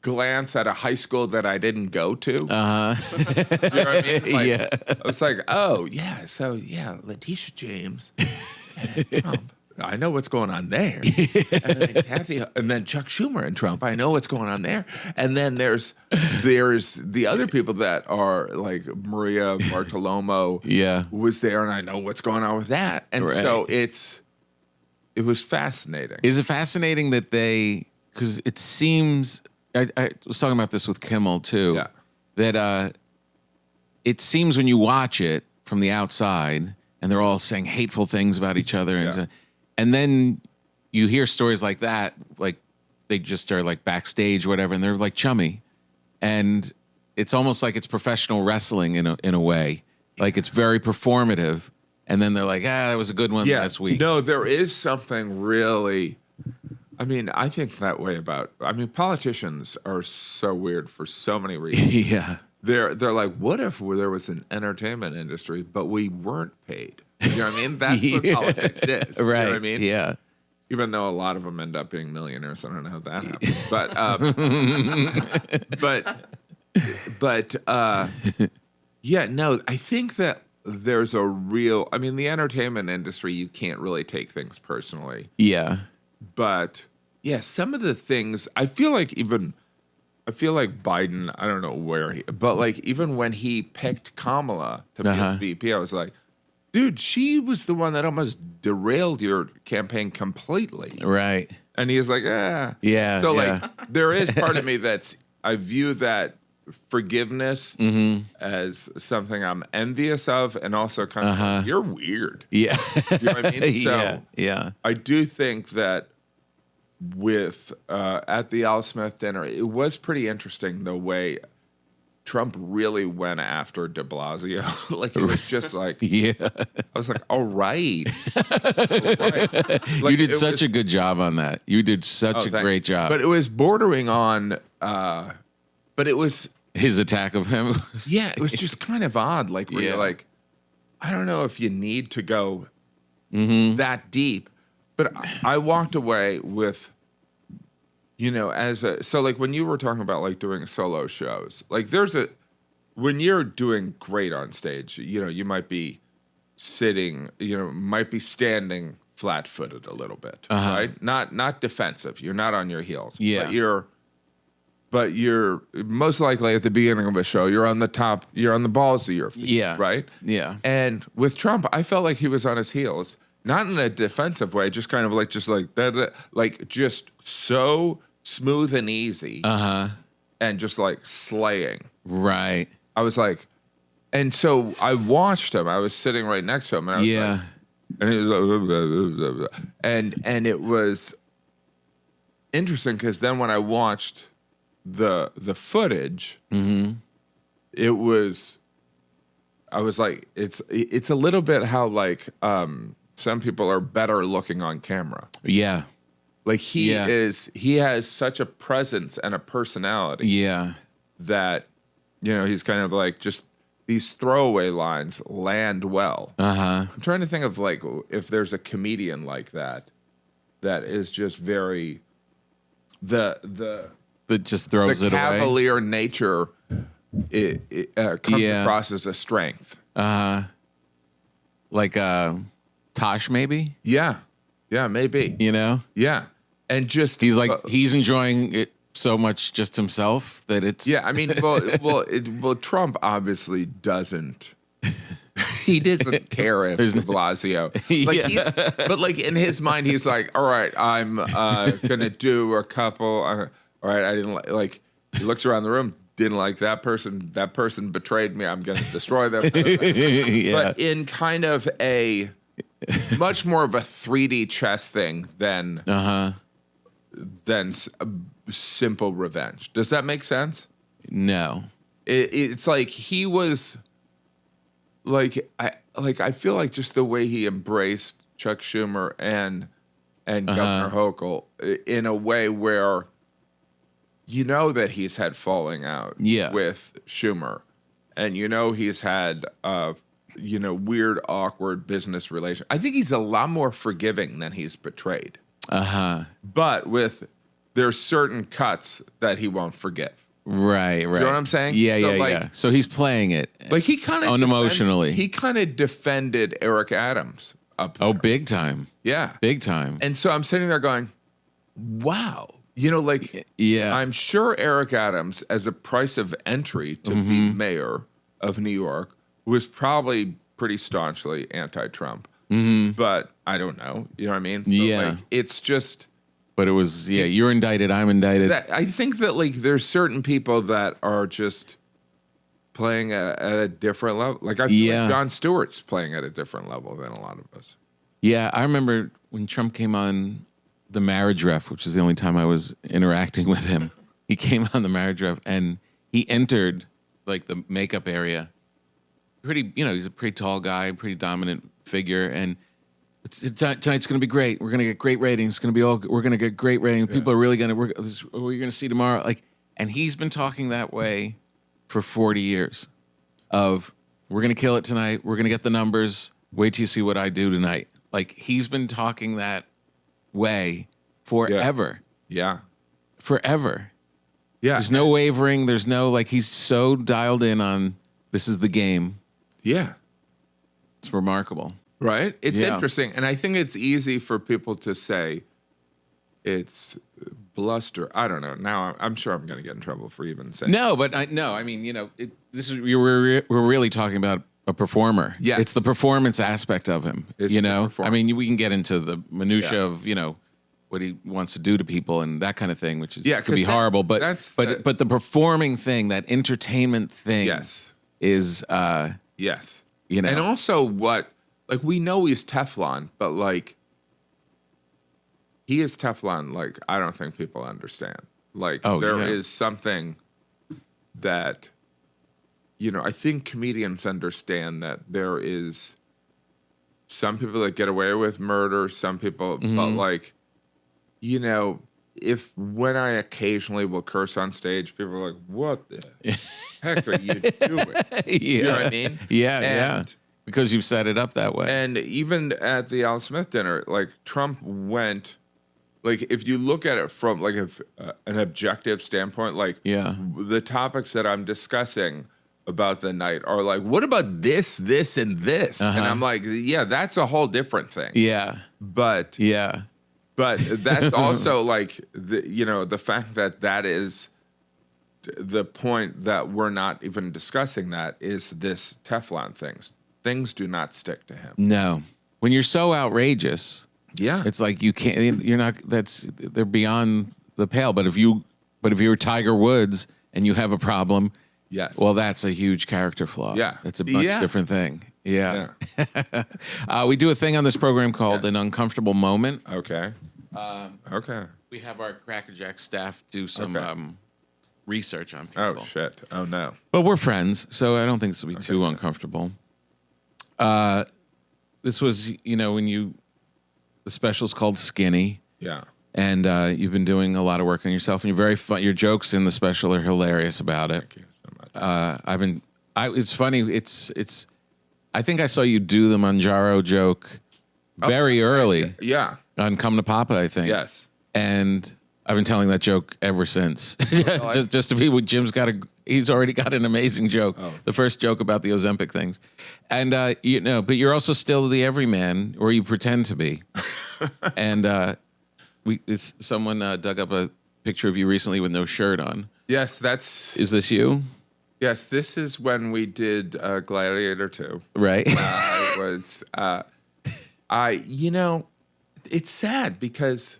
glance at a high school that I didn't go to. You know what I mean? Like, I was like, oh, yeah. So, Letitia James and Trump. I know what's going on there. And then Chuck Schumer and Trump. I know what's going on there. And then there's the other people that are like Maria Bartiromo was there, and I know what's going on with that. And so it was fascinating. Is it fascinating that because it seems, I was talking about this with Kimmel too, that it seems when you watch it from the outside and they're all saying hateful things about each other and then you hear stories like that, like they just are like backstage or whatever, and they're like chummy. And it's almost like it's professional wrestling in a way. Like it's very performative. And then they're like, that was a good one last week. No, there is something really, I mean, I think that way politicians are so weird for so many reasons. They're like, what if there was an entertainment industry, but we weren't paid? You know what I mean? That's what politics is. Right. You know what I mean? Yeah. Even though a lot of them end up being millionaires. I don't know how that happens. I think that there's a real, the entertainment industry, you can't really take things personally. Yeah. But some of the things, I feel like Biden, I don't know but like even when he picked Kamala to be his VP, I was like, dude, she was the one that almost derailed your campaign completely. Right. And he was like, Yeah. So like there is part of me I view that forgiveness as something I'm envious of, and also kind of like, you're weird. Yeah. You know what I mean? So yeah. I do think that with at the Al Smith dinner, it was pretty interesting the way Trump really went after de Blasio. Like, it was just like, Yeah. I was like, all right. Like, You did such a good job on that. You did such a thanks. great job. But it was bordering on, but it was, his attack of him. yeah, it was just kind of odd. Like, where Yeah. you're like, I don't know if you need to go that deep. But I walked away with, so like when you were talking about like doing solo shows, like when you're doing great on stage, you might be sitting, might be standing flat-footed a little bit, right? Not defensive. You're not on your heels. Yeah. But you're most likely at the beginning of a show, you're on the balls of your feet, Yeah. right? Yeah. And with Trump, I felt like he was on his heels, not in a defensive way, just kind of like that, like just so smooth and easy, and just like slaying. Right. I was like, and so I watched him. I was sitting right next to him, and I was Yeah. like, and he was like, blah, blah, blah, blah, blah. And it was interesting because then when I watched the footage, it was, I was like, it's a little bit how like some people are better looking on camera. Yeah. Like he has such a presence and a personality Yeah. that, he's kind of like just these throwaway lines land well. I'm trying to think of like if there's a comedian like that is just very That just throws the it away. cavalier nature it comes across as a strength. Like Tosh, maybe? Yeah, maybe. Yeah, and just He's like, he's enjoying it so much just himself that it's. yeah. I mean, well, Trump obviously doesn't. He doesn't care if de Blasio, like but like in his mind, he's like, all right, I'm gonna do a couple. All right, I didn't like. He looks around the room. Didn't like that person. That person betrayed me. I'm gonna destroy them. But in kind of a much more of a 3D chess thing than simple revenge. Does that make sense? No. It's like he was like I feel like just the way he embraced Chuck Schumer and Governor Hochul in a way where that he's had falling out with Schumer, and he's had weird, awkward business relation. I think he's a lot more forgiving than he's betrayed. But there's certain cuts that he won't forgive. Right. Do you know what I'm saying? Yeah. So he's playing it. Like he kind of unemotionally. He kind of defended Eric Adams up there. Oh, big time. Yeah. Big time. And so I'm sitting there going, wow. Yeah. I'm sure Eric Adams, as a price of entry to be mayor of New York, was probably pretty staunchly anti-Trump. But I don't know. You know what I mean? So it's just. But it was, you're indicted, I'm indicted. I think that there's certain people that are just playing at a different level. Like I feel like Jon Stewart's playing at a different level than a lot of us. Yeah, I remember when Trump came on the Marriage Ref, which is the only time I was interacting with him. He came on the Marriage Ref and he entered like the makeup area. Pretty, he's a pretty tall guy, pretty dominant figure, and tonight's going to be great. We're going to get great ratings. It's going to be we're going to get great ratings. People are really going to work. What you're going to see tomorrow. And he's been talking that way for 40 years of we're going to kill it tonight. We're going to get the numbers. Wait till you see what I do tonight. Like he's been talking that way forever. Yeah. Forever. Yeah. There's no wavering. There's no, he's so dialed in on this is the game. Yeah. It's remarkable. Right? It's interesting. And I think it's easy for people to say it's bluster. I don't know. Now I'm sure I'm going to get in trouble for even saying. No, but we're really talking about a performer. Yeah. It's the performance aspect of him. I mean, we can get into the minutia of, what he wants to do to people and that kind of thing, which could be horrible. But but the performing thing, that entertainment thing is yes. And also we know he's Teflon, but he is Teflon. I don't think people understand. There is something that I think comedians understand that there is some people that get away with murder, some people, but like, if when I occasionally will curse on stage, people are like, what the heck are you doing? You know what I mean? Yeah. Because you've set it up that way. And even at the Al Smith dinner, like Trump went, like if you look at it from like an objective standpoint, like the topics that I'm discussing about the night are like, what about this, and this? And I'm like, yeah, that's a whole different thing. Yeah. But that's also like the fact that is the point that we're not even discussing that is this Teflon things. Things do not stick to him. No. When you're so outrageous, it's like they're beyond the pale. But if you were Tiger Woods and you have a problem, well, that's a huge character flaw. Yeah. It's a much different thing. Yeah. We do a thing on this program called an uncomfortable moment. Okay. We have our Cracker Jack staff do some research on people. Oh, shit. Oh, no. But we're friends, so I don't think this will be too uncomfortable. This was, when the special's called Skinny. Yeah. And you've been doing a lot of work on yourself, and you're very fun. Your jokes in the special are hilarious about it. Thank you so much. It's funny. I think I saw you do the Manjaro joke very early. Yeah. On Come to Papa, I think. Yes. And I've been telling that joke ever since. just to be with Jim's he's already got an amazing joke. Oh. The first joke about the Ozempic things. And, but you're also still the everyman, or you pretend to be. And someone dug up a picture of you recently with no shirt on. Yes, Is this you? Yes, this is when we did Gladiator 2. Right. It was, it's sad because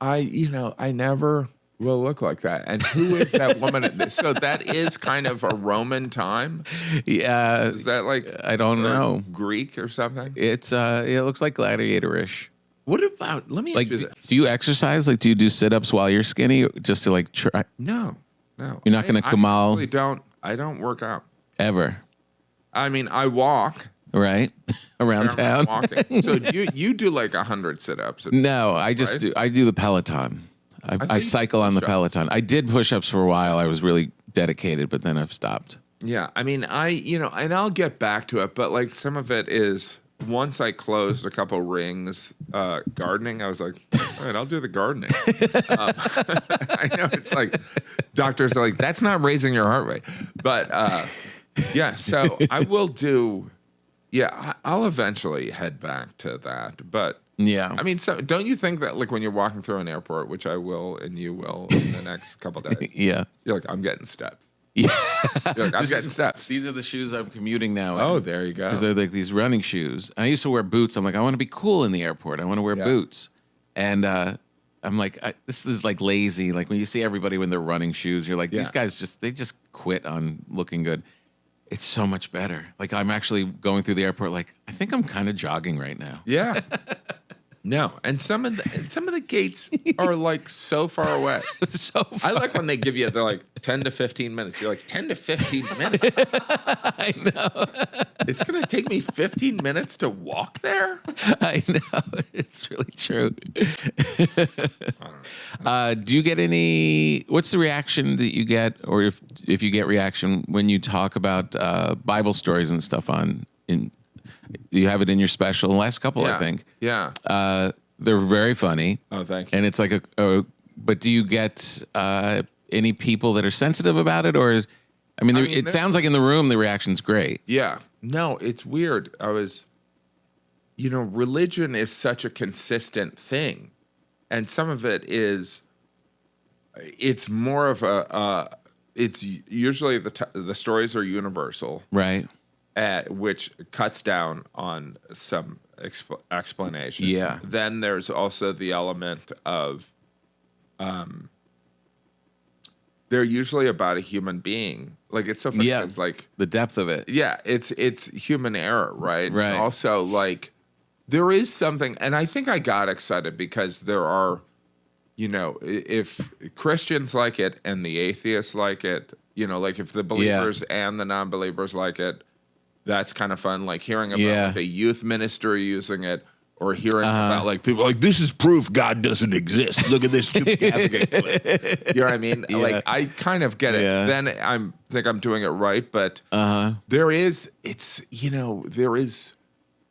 I never will look like that. And who is that woman? So that is kind of a Roman time? Yeah. Is that like, I don't know, Greek or something? It looks like gladiator-ish. What about, let me ask you this. Do you exercise? Like, do you do sit-ups while you're skinny just to like try? No. You're not going to Kamal? I don't work out. Ever. I mean, I walk. Right? Around town. So you do like 100 sit-ups. No, I do the Peloton. I cycle on the Peloton. I did push-ups for a while. I was really dedicated, but then I've stopped. Yeah. I mean, and I'll get back to it, but like some of it is once I closed a couple rings gardening, I was like, all right, I'll do the gardening. I know it's like doctors are like, that's not raising your heart rate. But so I will do, I'll eventually head back to that. But yeah, I mean, so don't you think that like when you're walking through an airport, which I will and you will in the next couple days, you're like, I'm getting steps. Yeah. You're like, I'm getting steps. These are the shoes I'm commuting now in. Oh, there you go. Because they're like these running shoes. And I used to wear boots. I'm like, I want to be cool in the airport. I want to wear boots. And I'm like, this is like lazy. Like when you see everybody with their running shoes, you're like, these guys they just quit on looking good. It's so much better. Like I'm actually going through the airport like, I think I'm kind of jogging right now. Yeah. No, and some of the gates are like so far away. So far. I like when they give you, they're like 10 to 15 minutes. You're like, 10 to 15 minutes? I know. It's going to take me 15 minutes to walk there? I know. It's really true. Do you get what's the reaction that you get, or if you get reaction when you talk about Bible stories and stuff you have it in your special, the last couple, I think. Yeah. They're very funny. Oh, thank you. And it's like but do you get any people that are sensitive about it? Or, it sounds like in the room, the reaction's great. Yeah. No, it's weird. Religion is such a consistent thing. And some of it is, it's more of it's usually the stories are universal. Right. Which cuts down on some explanation. Yeah. Then there's also the element of, they're usually about a human being. Like it's so funny. Yeah. It's like the depth of it. Yeah. It's human error, right? Right. And also, like there is something, and I think I got excited because there are, if Christians like it and the atheists like it, like if the believers and the non-believers like it, that's kind of fun. Like hearing about like a youth minister using it, or hearing about like people like, this is proof God doesn't exist. Look at this Gaffigan clip. You know what I mean? Like I kind of get it. Then I think I'm doing it right, but there is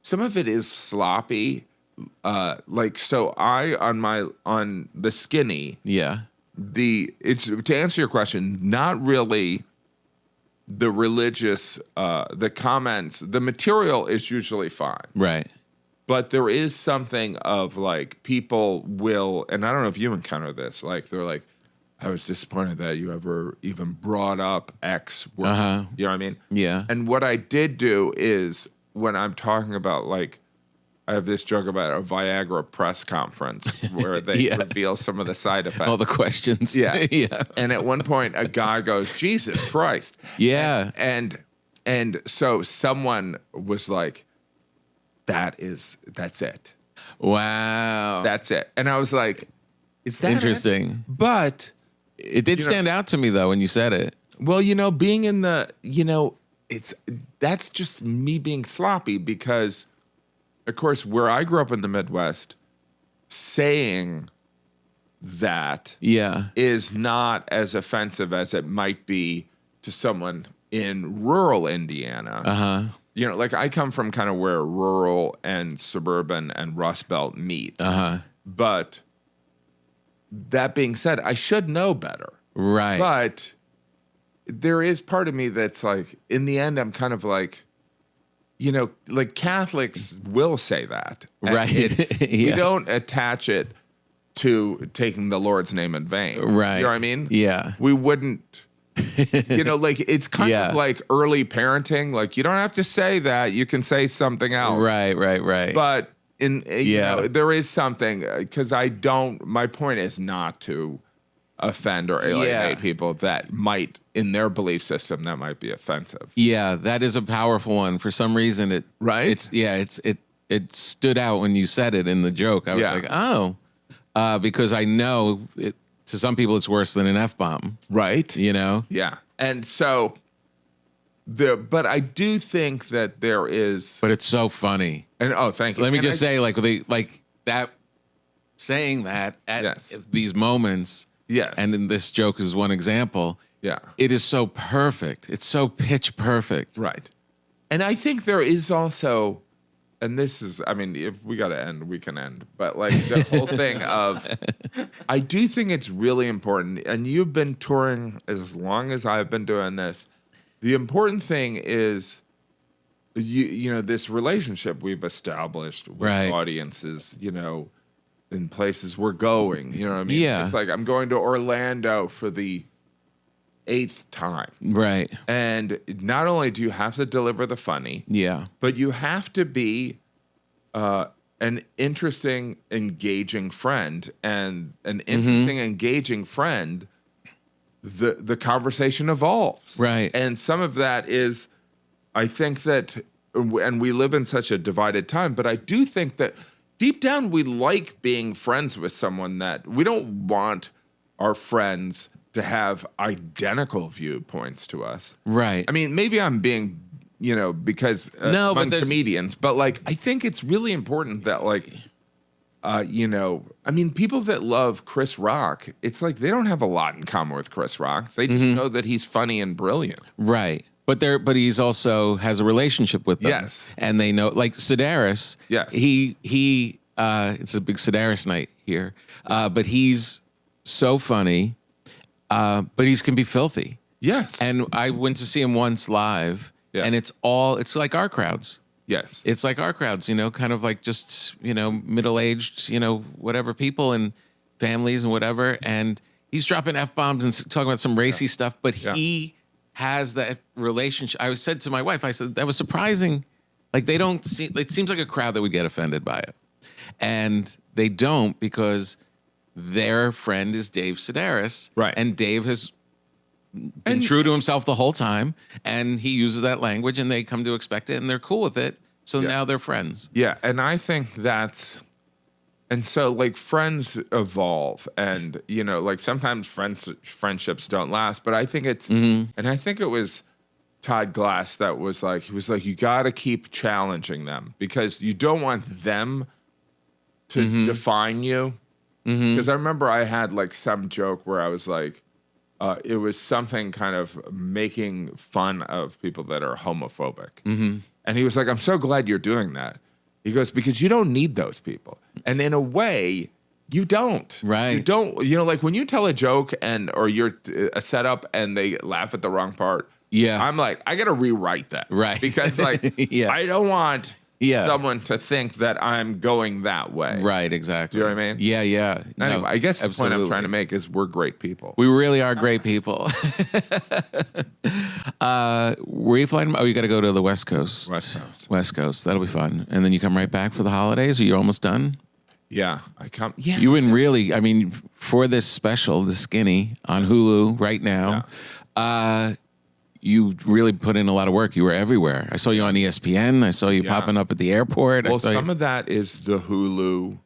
some of it is sloppy. Like so on the skinny. It's to answer your question, not really the religious the comments, the material is usually fine. Right. But there is something of like people will, and I don't know if you encounter this, like they're like, I was disappointed that you ever even brought up X word. You know what I mean? Yeah. And what I did do is when I'm talking about like, I have this joke about a Viagra press conference where they reveal some of the side effects. All the questions. Yeah. And at one point a guy goes, Jesus Christ. Yeah. And so someone was like, that's it. Wow. That's it. And I was like, is that interesting? It? But it did stand out to me though when you said it. Well, being in the, that's just me being sloppy because, of course, where I grew up in the Midwest, saying that is not as offensive as it might be to someone in rural Indiana. Like I come from kind of where rural and suburban and Rust Belt meet. But that being said, I should know better. Right. But there is part of me that's like, in the end, I'm kind of like, like Catholics will say that. Right. We don't attach it to taking the Lord's name in vain. Right. You know what I mean? Yeah. We wouldn't. Like it's kind of like early parenting. Like you don't have to say that. You can say something else. Right. But there is something because my point is not to offend or alienate people that might, in their belief system, that might be offensive. Yeah, that is a powerful one. For some reason, it stood out when you said it in the joke. I was like, oh, because I know it. To some people, it's worse than an F-bomb. Right. Yeah. And so, but I do think that there is. But it's so funny. And thank you. Let me just say, like that, saying that at these moments. Yes. And then this joke is one example. Yeah. It is so perfect. It's so pitch perfect. Right. And I think there is also. And this is, I mean, if we got to end, we can end. But like the whole thing of, I do think it's really important. And you've been touring as long as I've been doing this. The important thing is, this relationship we've established with audiences, in places we're going. You know what I mean? Yeah. It's like I'm going to Orlando for the 8th time. Right. And not only do you have to deliver the funny, but you have to be an interesting, engaging friend. And an interesting, engaging friend, the conversation evolves. Right. And some of that is, I think that, and we live in such a divided time, but I do think that deep down we like being friends with someone that we don't want our friends to have identical viewpoints to us. Right. I mean, maybe I'm being, because among comedians, but like, I think it's really important that like, I mean, people that love Chris Rock, it's like they don't have a lot in common with Chris Rock. They just know that he's funny and brilliant. Right. But he's also has a relationship with them. Yes. And they know, like Sedaris. Yes. He it's a big Sedaris night here. But he's so funny. But he can be filthy. Yes. And I went to see him once live, and it's like our crowds. Yes. It's like our crowds, kind of like just, middle-aged, whatever people and families and whatever. And he's dropping F-bombs and talking about some racy stuff, but he has that relationship. I said to my wife, I said, that was surprising. Like they don't see, it seems like a crowd that would get offended by it. And they don't because their friend is Dave Sedaris. Right. And Dave has been true to himself the whole time. And he uses that language and they come to expect it and they're cool with it. So now they're friends. Yeah. And I think that's And so, like, friends evolve, and like sometimes friendships don't last. But I think it's, and I think it was Todd Glass that was like, he was like, you got to keep challenging them because you don't want them to define you. Because I remember I had like some joke where I was like, it was something kind of making fun of people that are homophobic, and he was like, I'm so glad you're doing that. He goes, because you don't need those people. And in a way, you don't. Right. You don't, like when you tell a joke or you're a setup and they laugh at the wrong part. Yeah. I'm like, I got to rewrite that. Right. Because like, I don't want someone to think that I'm going that way. Right, exactly. You know what I mean? Yeah, yeah. Anyway, I guess the point I'm absolutely. trying to make is we're great people. We really are great people. Where are you flying? Oh, you got to go to the West Coast. West Coast. That'll be fun. And then you come right back for the holidays, or you're almost done? Yeah, I come. Yeah. You wouldn't really, I mean, for this special, The Skinny, on Hulu right now, you really put in a lot of work. You were everywhere. I saw you on ESPN. I saw you popping up at the airport. Well, some of that is the Hulu.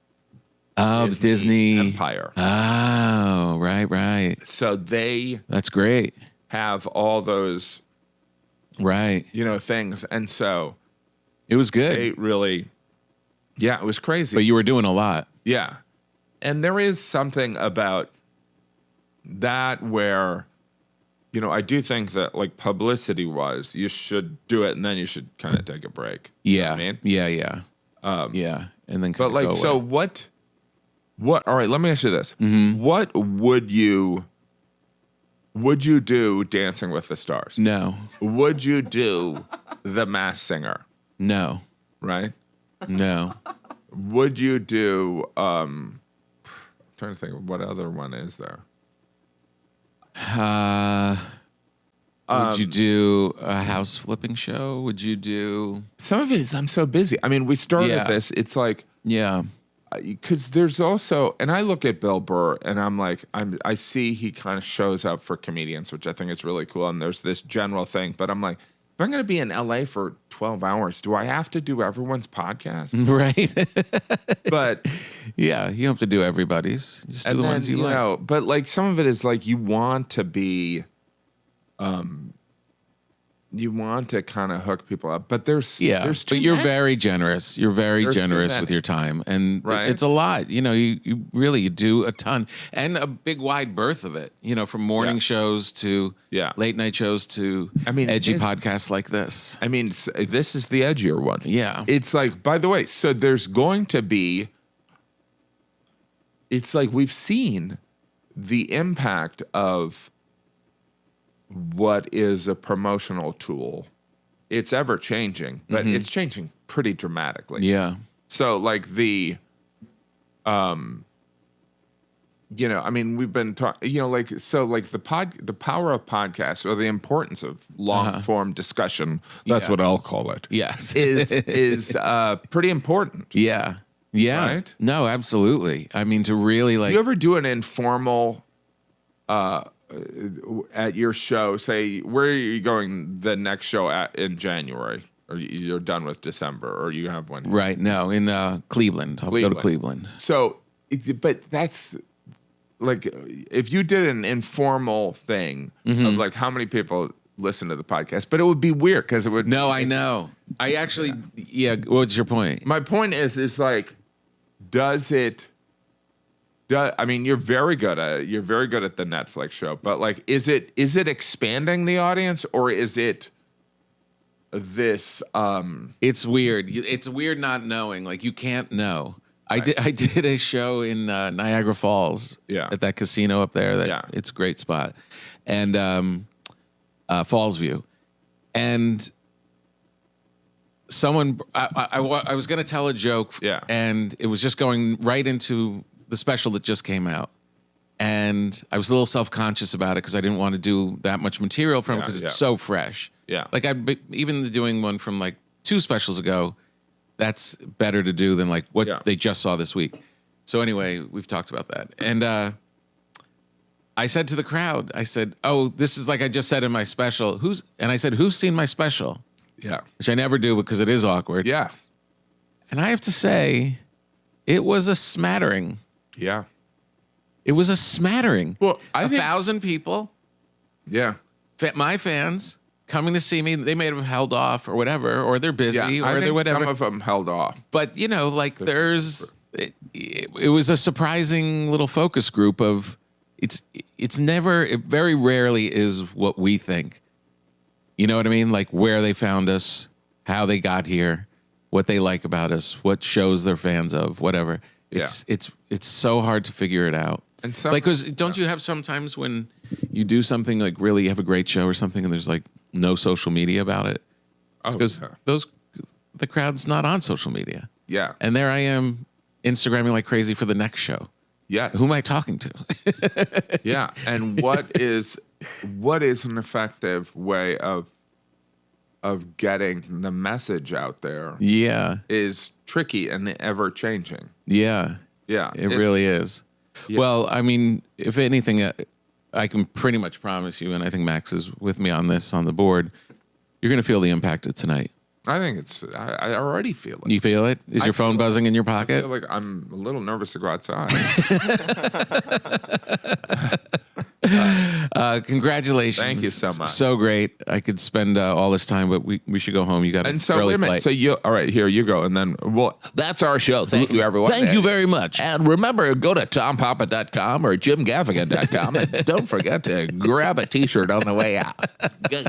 Oh, Disney Empire. Oh, right. So That's great. have all those, Right. things. And so It was good. it really, it was crazy. But you were doing a lot. Yeah. And there is something about that where, I do think that like publicity wise, you should do it and then you should kind of take a break. Yeah. You know what I mean? Yeah. And then But like, go so away. what, all right, let me ask you this. What would you do Dancing with the Stars? No. Would you do The Masked Singer? No. Right? No. Would you do, I'm trying to think of what other one is there? Would you do a house flipping show? Would you do... Some of it is I'm so busy. I mean, we started this. It's like, Yeah. because there's also, and I look at Bill Burr and I'm like, I see he kind of shows up for comedians, which I think is really cool. And there's this general thing, but I'm like, if I'm going to be in LA for 12 hours, do I have to do everyone's podcast? Right. But Yeah, you don't have to do everybody's. Just do the ones you like. but like some of it is like you want to be, you want to kind of hook people up, but there's But too you're many. very generous. You're very There's too generous many. with your time, and Right. it's a lot. You really you do a ton, and a big wide berth of it. From morning shows to late night shows to edgy podcasts like this. I mean, this is the edgier one. Yeah. It's like, by the way, so there's going to be, it's like we've seen the impact of what is a promotional tool. It's ever changing, but it's changing pretty dramatically. Yeah. So like we've been talking, like the power of podcasts or the importance of long form discussion. That's what I'll call it. Yes. Is pretty important. Yeah. Right? No, absolutely. I mean, to really like. Do you ever do an informal at your show? Say, where are you going the next show in January? Or you're done with December, or you have one? Right. No, in Cleveland. I'll go to Cleveland. So, but that's like if you did an informal thing of like how many people listen to the podcast, but it would be weird because it would. No, I know. I actually, what's your point? My point is like, I mean, you're very good at it. You're very good at the Netflix show, but like, is it expanding the audience or is it this? It's weird. It's weird not knowing. Like you can't know. I did a show in Niagara Falls. At that casino up there. It's a great spot, and Fallsview, and someone I was going to tell a joke. And it was just going right into the special that just came out. And I was a little self-conscious about it because I didn't want to do that much material from it because it's so fresh. Like even doing one from like 2 specials ago, that's better to do than like what they just saw this week. So anyway, we've talked about that. And I said to the crowd, I said, oh, this is like I just said in my special. I said, who's seen my special? Which I never do because it is awkward. And I have to say, it was a smattering. Yeah. It was a smattering. Well, I think 1,000 people, yeah. my fans coming to see me. They may have held off or whatever, or they're busy, Yeah, or I they're think whatever. some of them held off. But like it was a surprising little focus group of it's never, it very rarely is what we think. You know what I mean? Like where they found us, how they got here, what they like about us, what shows they're fans of, whatever. It's so hard to figure it out. And because don't you have sometimes when you do something like really have a great show or something and there's like no social media about it? Because the crowd's not on social media. Yeah. And there I am Instagramming like crazy for the next show. Yeah. Who am I talking to? Yeah. And what is an effective way of getting the message out there? Yeah. Is tricky and ever changing. Yeah. Yeah. It really is. Yeah. Well, I mean, if anything, I can pretty much promise you, and I think Max is with me on this on the board, you're going to feel the impact of tonight. I think I already feel it. You feel it? Is your phone buzzing in your pocket? I feel like I'm a little nervous to go outside. Congratulations. Thank you so much. So great. I could spend all this time, but we should go home. You got an early flight. So all right, here you go. And then, that's our show. Thank you, everyone. Thank you very much. And remember, go to tompapa.com or jimgaffigan.com and don't forget to grab a T-shirt on the way out. So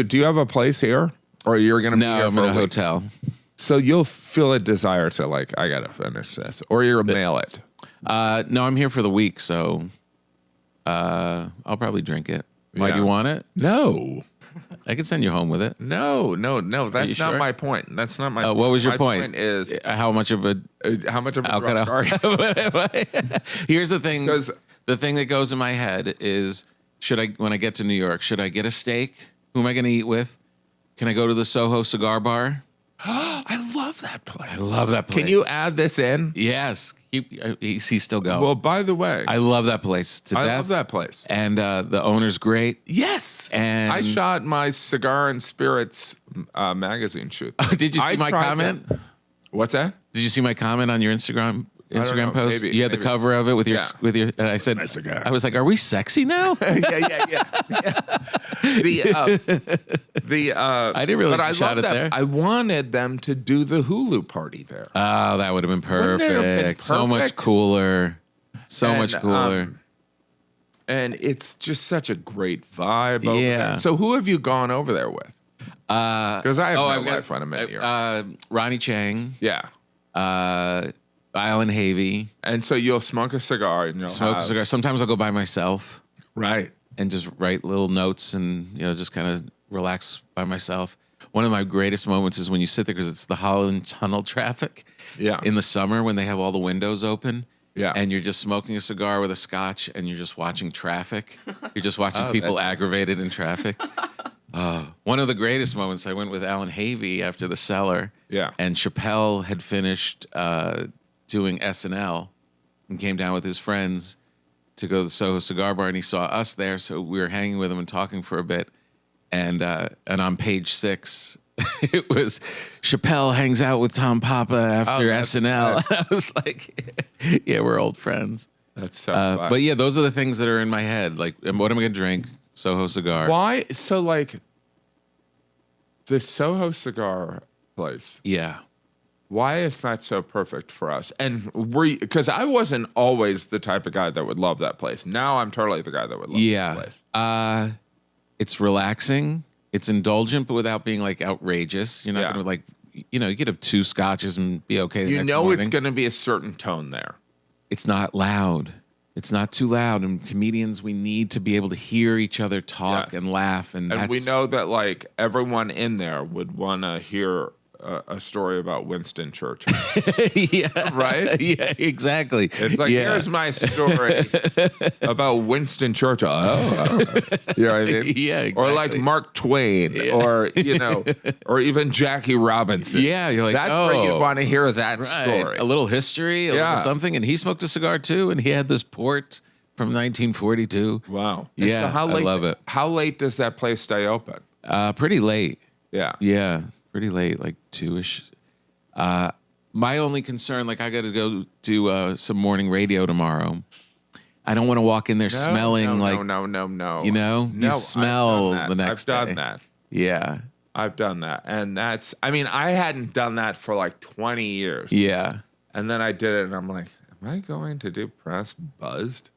do you have a place here? Or you're going to be here I'm in a hotel. So you'll feel a desire to like, I got to finish this. Or you'll mail it. No, I'm here for the week, so I'll probably drink it. Why do you want it? No. I can send you home with it. No. That's not sure? my point. That's not my point. What was your point? My point is how much of a drunk are you? Here's the thing. The thing that goes in my head is, when I get to New York, should I get a steak? Who am I going to eat with? Can I go to the Soho cigar bar? I love that place. I love that place. Can you add this in? Yes. He's still going. Well, by the way, I love that place to death. I love that place. And the owner's great. Yes. And I shot my Cigar and Spirits magazine shoot. Did you see my comment? What's that? Did you see my comment on your Instagram post? Maybe, you had the cover of it with your and I said, I was like, are we sexy now? yeah. I didn't really shot it there. I wanted them to do the Hulu party there. Oh, that would have been perfect. So much cooler. Much cooler. And it's just such a great vibe over Yeah. there. So who have you gone over there with? Because I have my wife on a minute here. Ronnie Chang. Yeah. Alan Havey. And so you'll smoke a cigar and you'll smoke a cigar. Sometimes I'll go by myself. Right. And just write little notes and, just kind of relax by myself. One of my greatest moments is when you sit there because it's the Holland Tunnel traffic. Yeah. In the summer when they have all the windows open. Yeah. And you're just smoking a cigar with a scotch and you're just watching traffic. You're just watching people aggravated in traffic. One of the greatest moments, I went with Alan Havey after The Cellar. Yeah. And Chappelle had finished doing SNL and came down with his friends to go to the Soho Cigar Bar, and he saw us there, so we were hanging with him and talking for a bit. And on page 6, it was Chappelle hangs out with Tom Papa after SNL. And I was like, yeah, we're old friends. That's so fun. But yeah, those are the things that are in my head. Like, what am I going to drink? Soho Cigar. Why? So, like, the Soho Cigar place. Yeah. Why is that so perfect for us? And because I wasn't always the type of guy that would love that place. Now I'm totally the guy that would love that place. It's relaxing. It's indulgent, but without being like outrageous. You're not going to like, you could have 2 scotches and be okay. The next morning. It's going to be a certain tone there. It's not loud. It's not too loud. And comedians, we need to be able to hear each other talk and laugh. And we know that like everyone in there would want to hear a story about Winston Churchill. Yeah. Right? Yeah, exactly. It's like, here's my story about Winston Churchill. Oh. You know what I mean? Yeah, exactly. Or like Mark Twain or, or even Jackie Robinson. Yeah, you're like, that's where you want to hear that story. A little history, a little something. And he smoked a cigar too, and he had this port from 1942. Wow. Yeah, so I love it. How late does that place stay open? Pretty late. Yeah. Yeah. pretty late, like 2-ish. My only concern, like I got to go do some morning radio tomorrow. I don't want to walk in there smelling no. You know, No, you smell I've the next day. I've done that. Yeah. I've done that. And I hadn't done that for like 20 years. Yeah. And then I did it and I'm like, am I going to do press buzzed?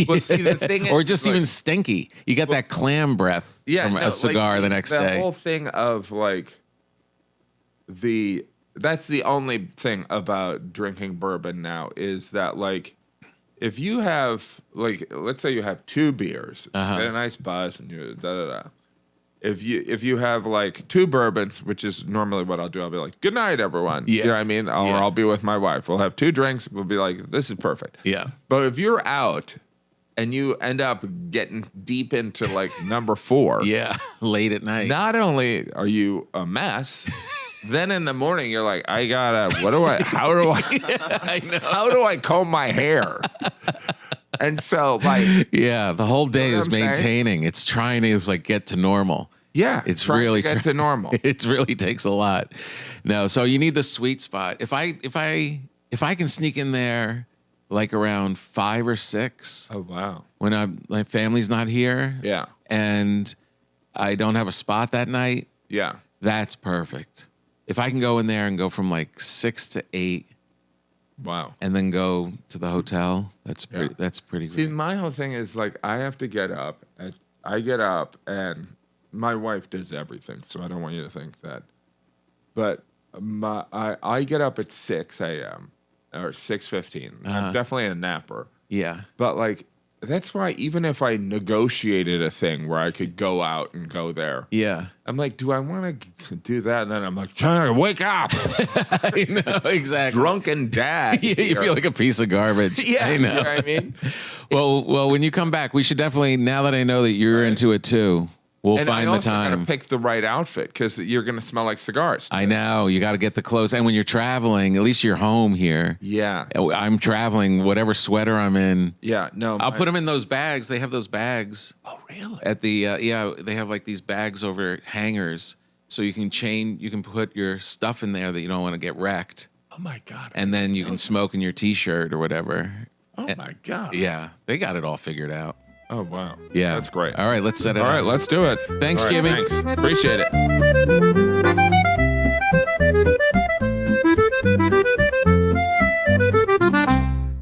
Well, see, the thing is, or just even stinky. You got that clam breath from a cigar the next day. The whole thing of like that's the only thing about drinking bourbon now is that like if you have like let's say you have 2 beers, get a nice buzz and you da. If you have like 2 bourbons, which is normally what I'll do, I'll be like, "Good night, everyone." Yeah. You know what I mean? Or I'll be with my wife. We'll have 2 drinks. We'll be like, "This is perfect." Yeah. But if you're out and you end up getting deep into like number 4, Yeah. Late at night. not only are you a mess, then in the morning you're like, how do I comb my hair? And so like, yeah, the whole day You know is what I'm saying? maintaining. It's trying to like get to normal. yeah, It's trying really to get to normal. It really takes a lot. No, so you need the sweet spot. If I can sneak in there like around 5 or 6 Oh wow. when my family's not here, Yeah. and I don't have a spot that night, Yeah. that's perfect. If I can go in there and go from like 6 to 8 Wow. and then go to the hotel, that's pretty See, good. my whole thing is like I have to get up. I get up, and my wife does everything, so I don't want you to think that. But I get up at 6 a.m. or 6:15. I'm definitely a napper, Yeah. but like that's why even if I negotiated a thing where I could go out and go there, Yeah. I'm like, do I want to do that? And then I'm like, wake up, I know, exactly. drunken dad. You feel like a piece of garbage. Yeah, I know. you know what I mean? Well, when you come back, we should definitely, now that I know that you're into it too, we'll And find I the also gotta time. pick the right outfit because you're gonna smell like cigars. I know. You got to get the clothes. And when you're traveling, at least you're home here. Yeah, I'm traveling, whatever sweater I'm in. yeah. No, I'll put them in those bags. They have those bags. Oh, really? At the, they have like these bags over hangers. So you can put your stuff in there that you don't want to get wrecked. Oh my god. And then you can smoke in your t-shirt or whatever. Oh my god. Yeah. They got it all figured out. Oh wow. Yeah. That's great. All right, let's set it All up. right, let's do it. Thanks, All right, Jimmy. Thanks. Appreciate it.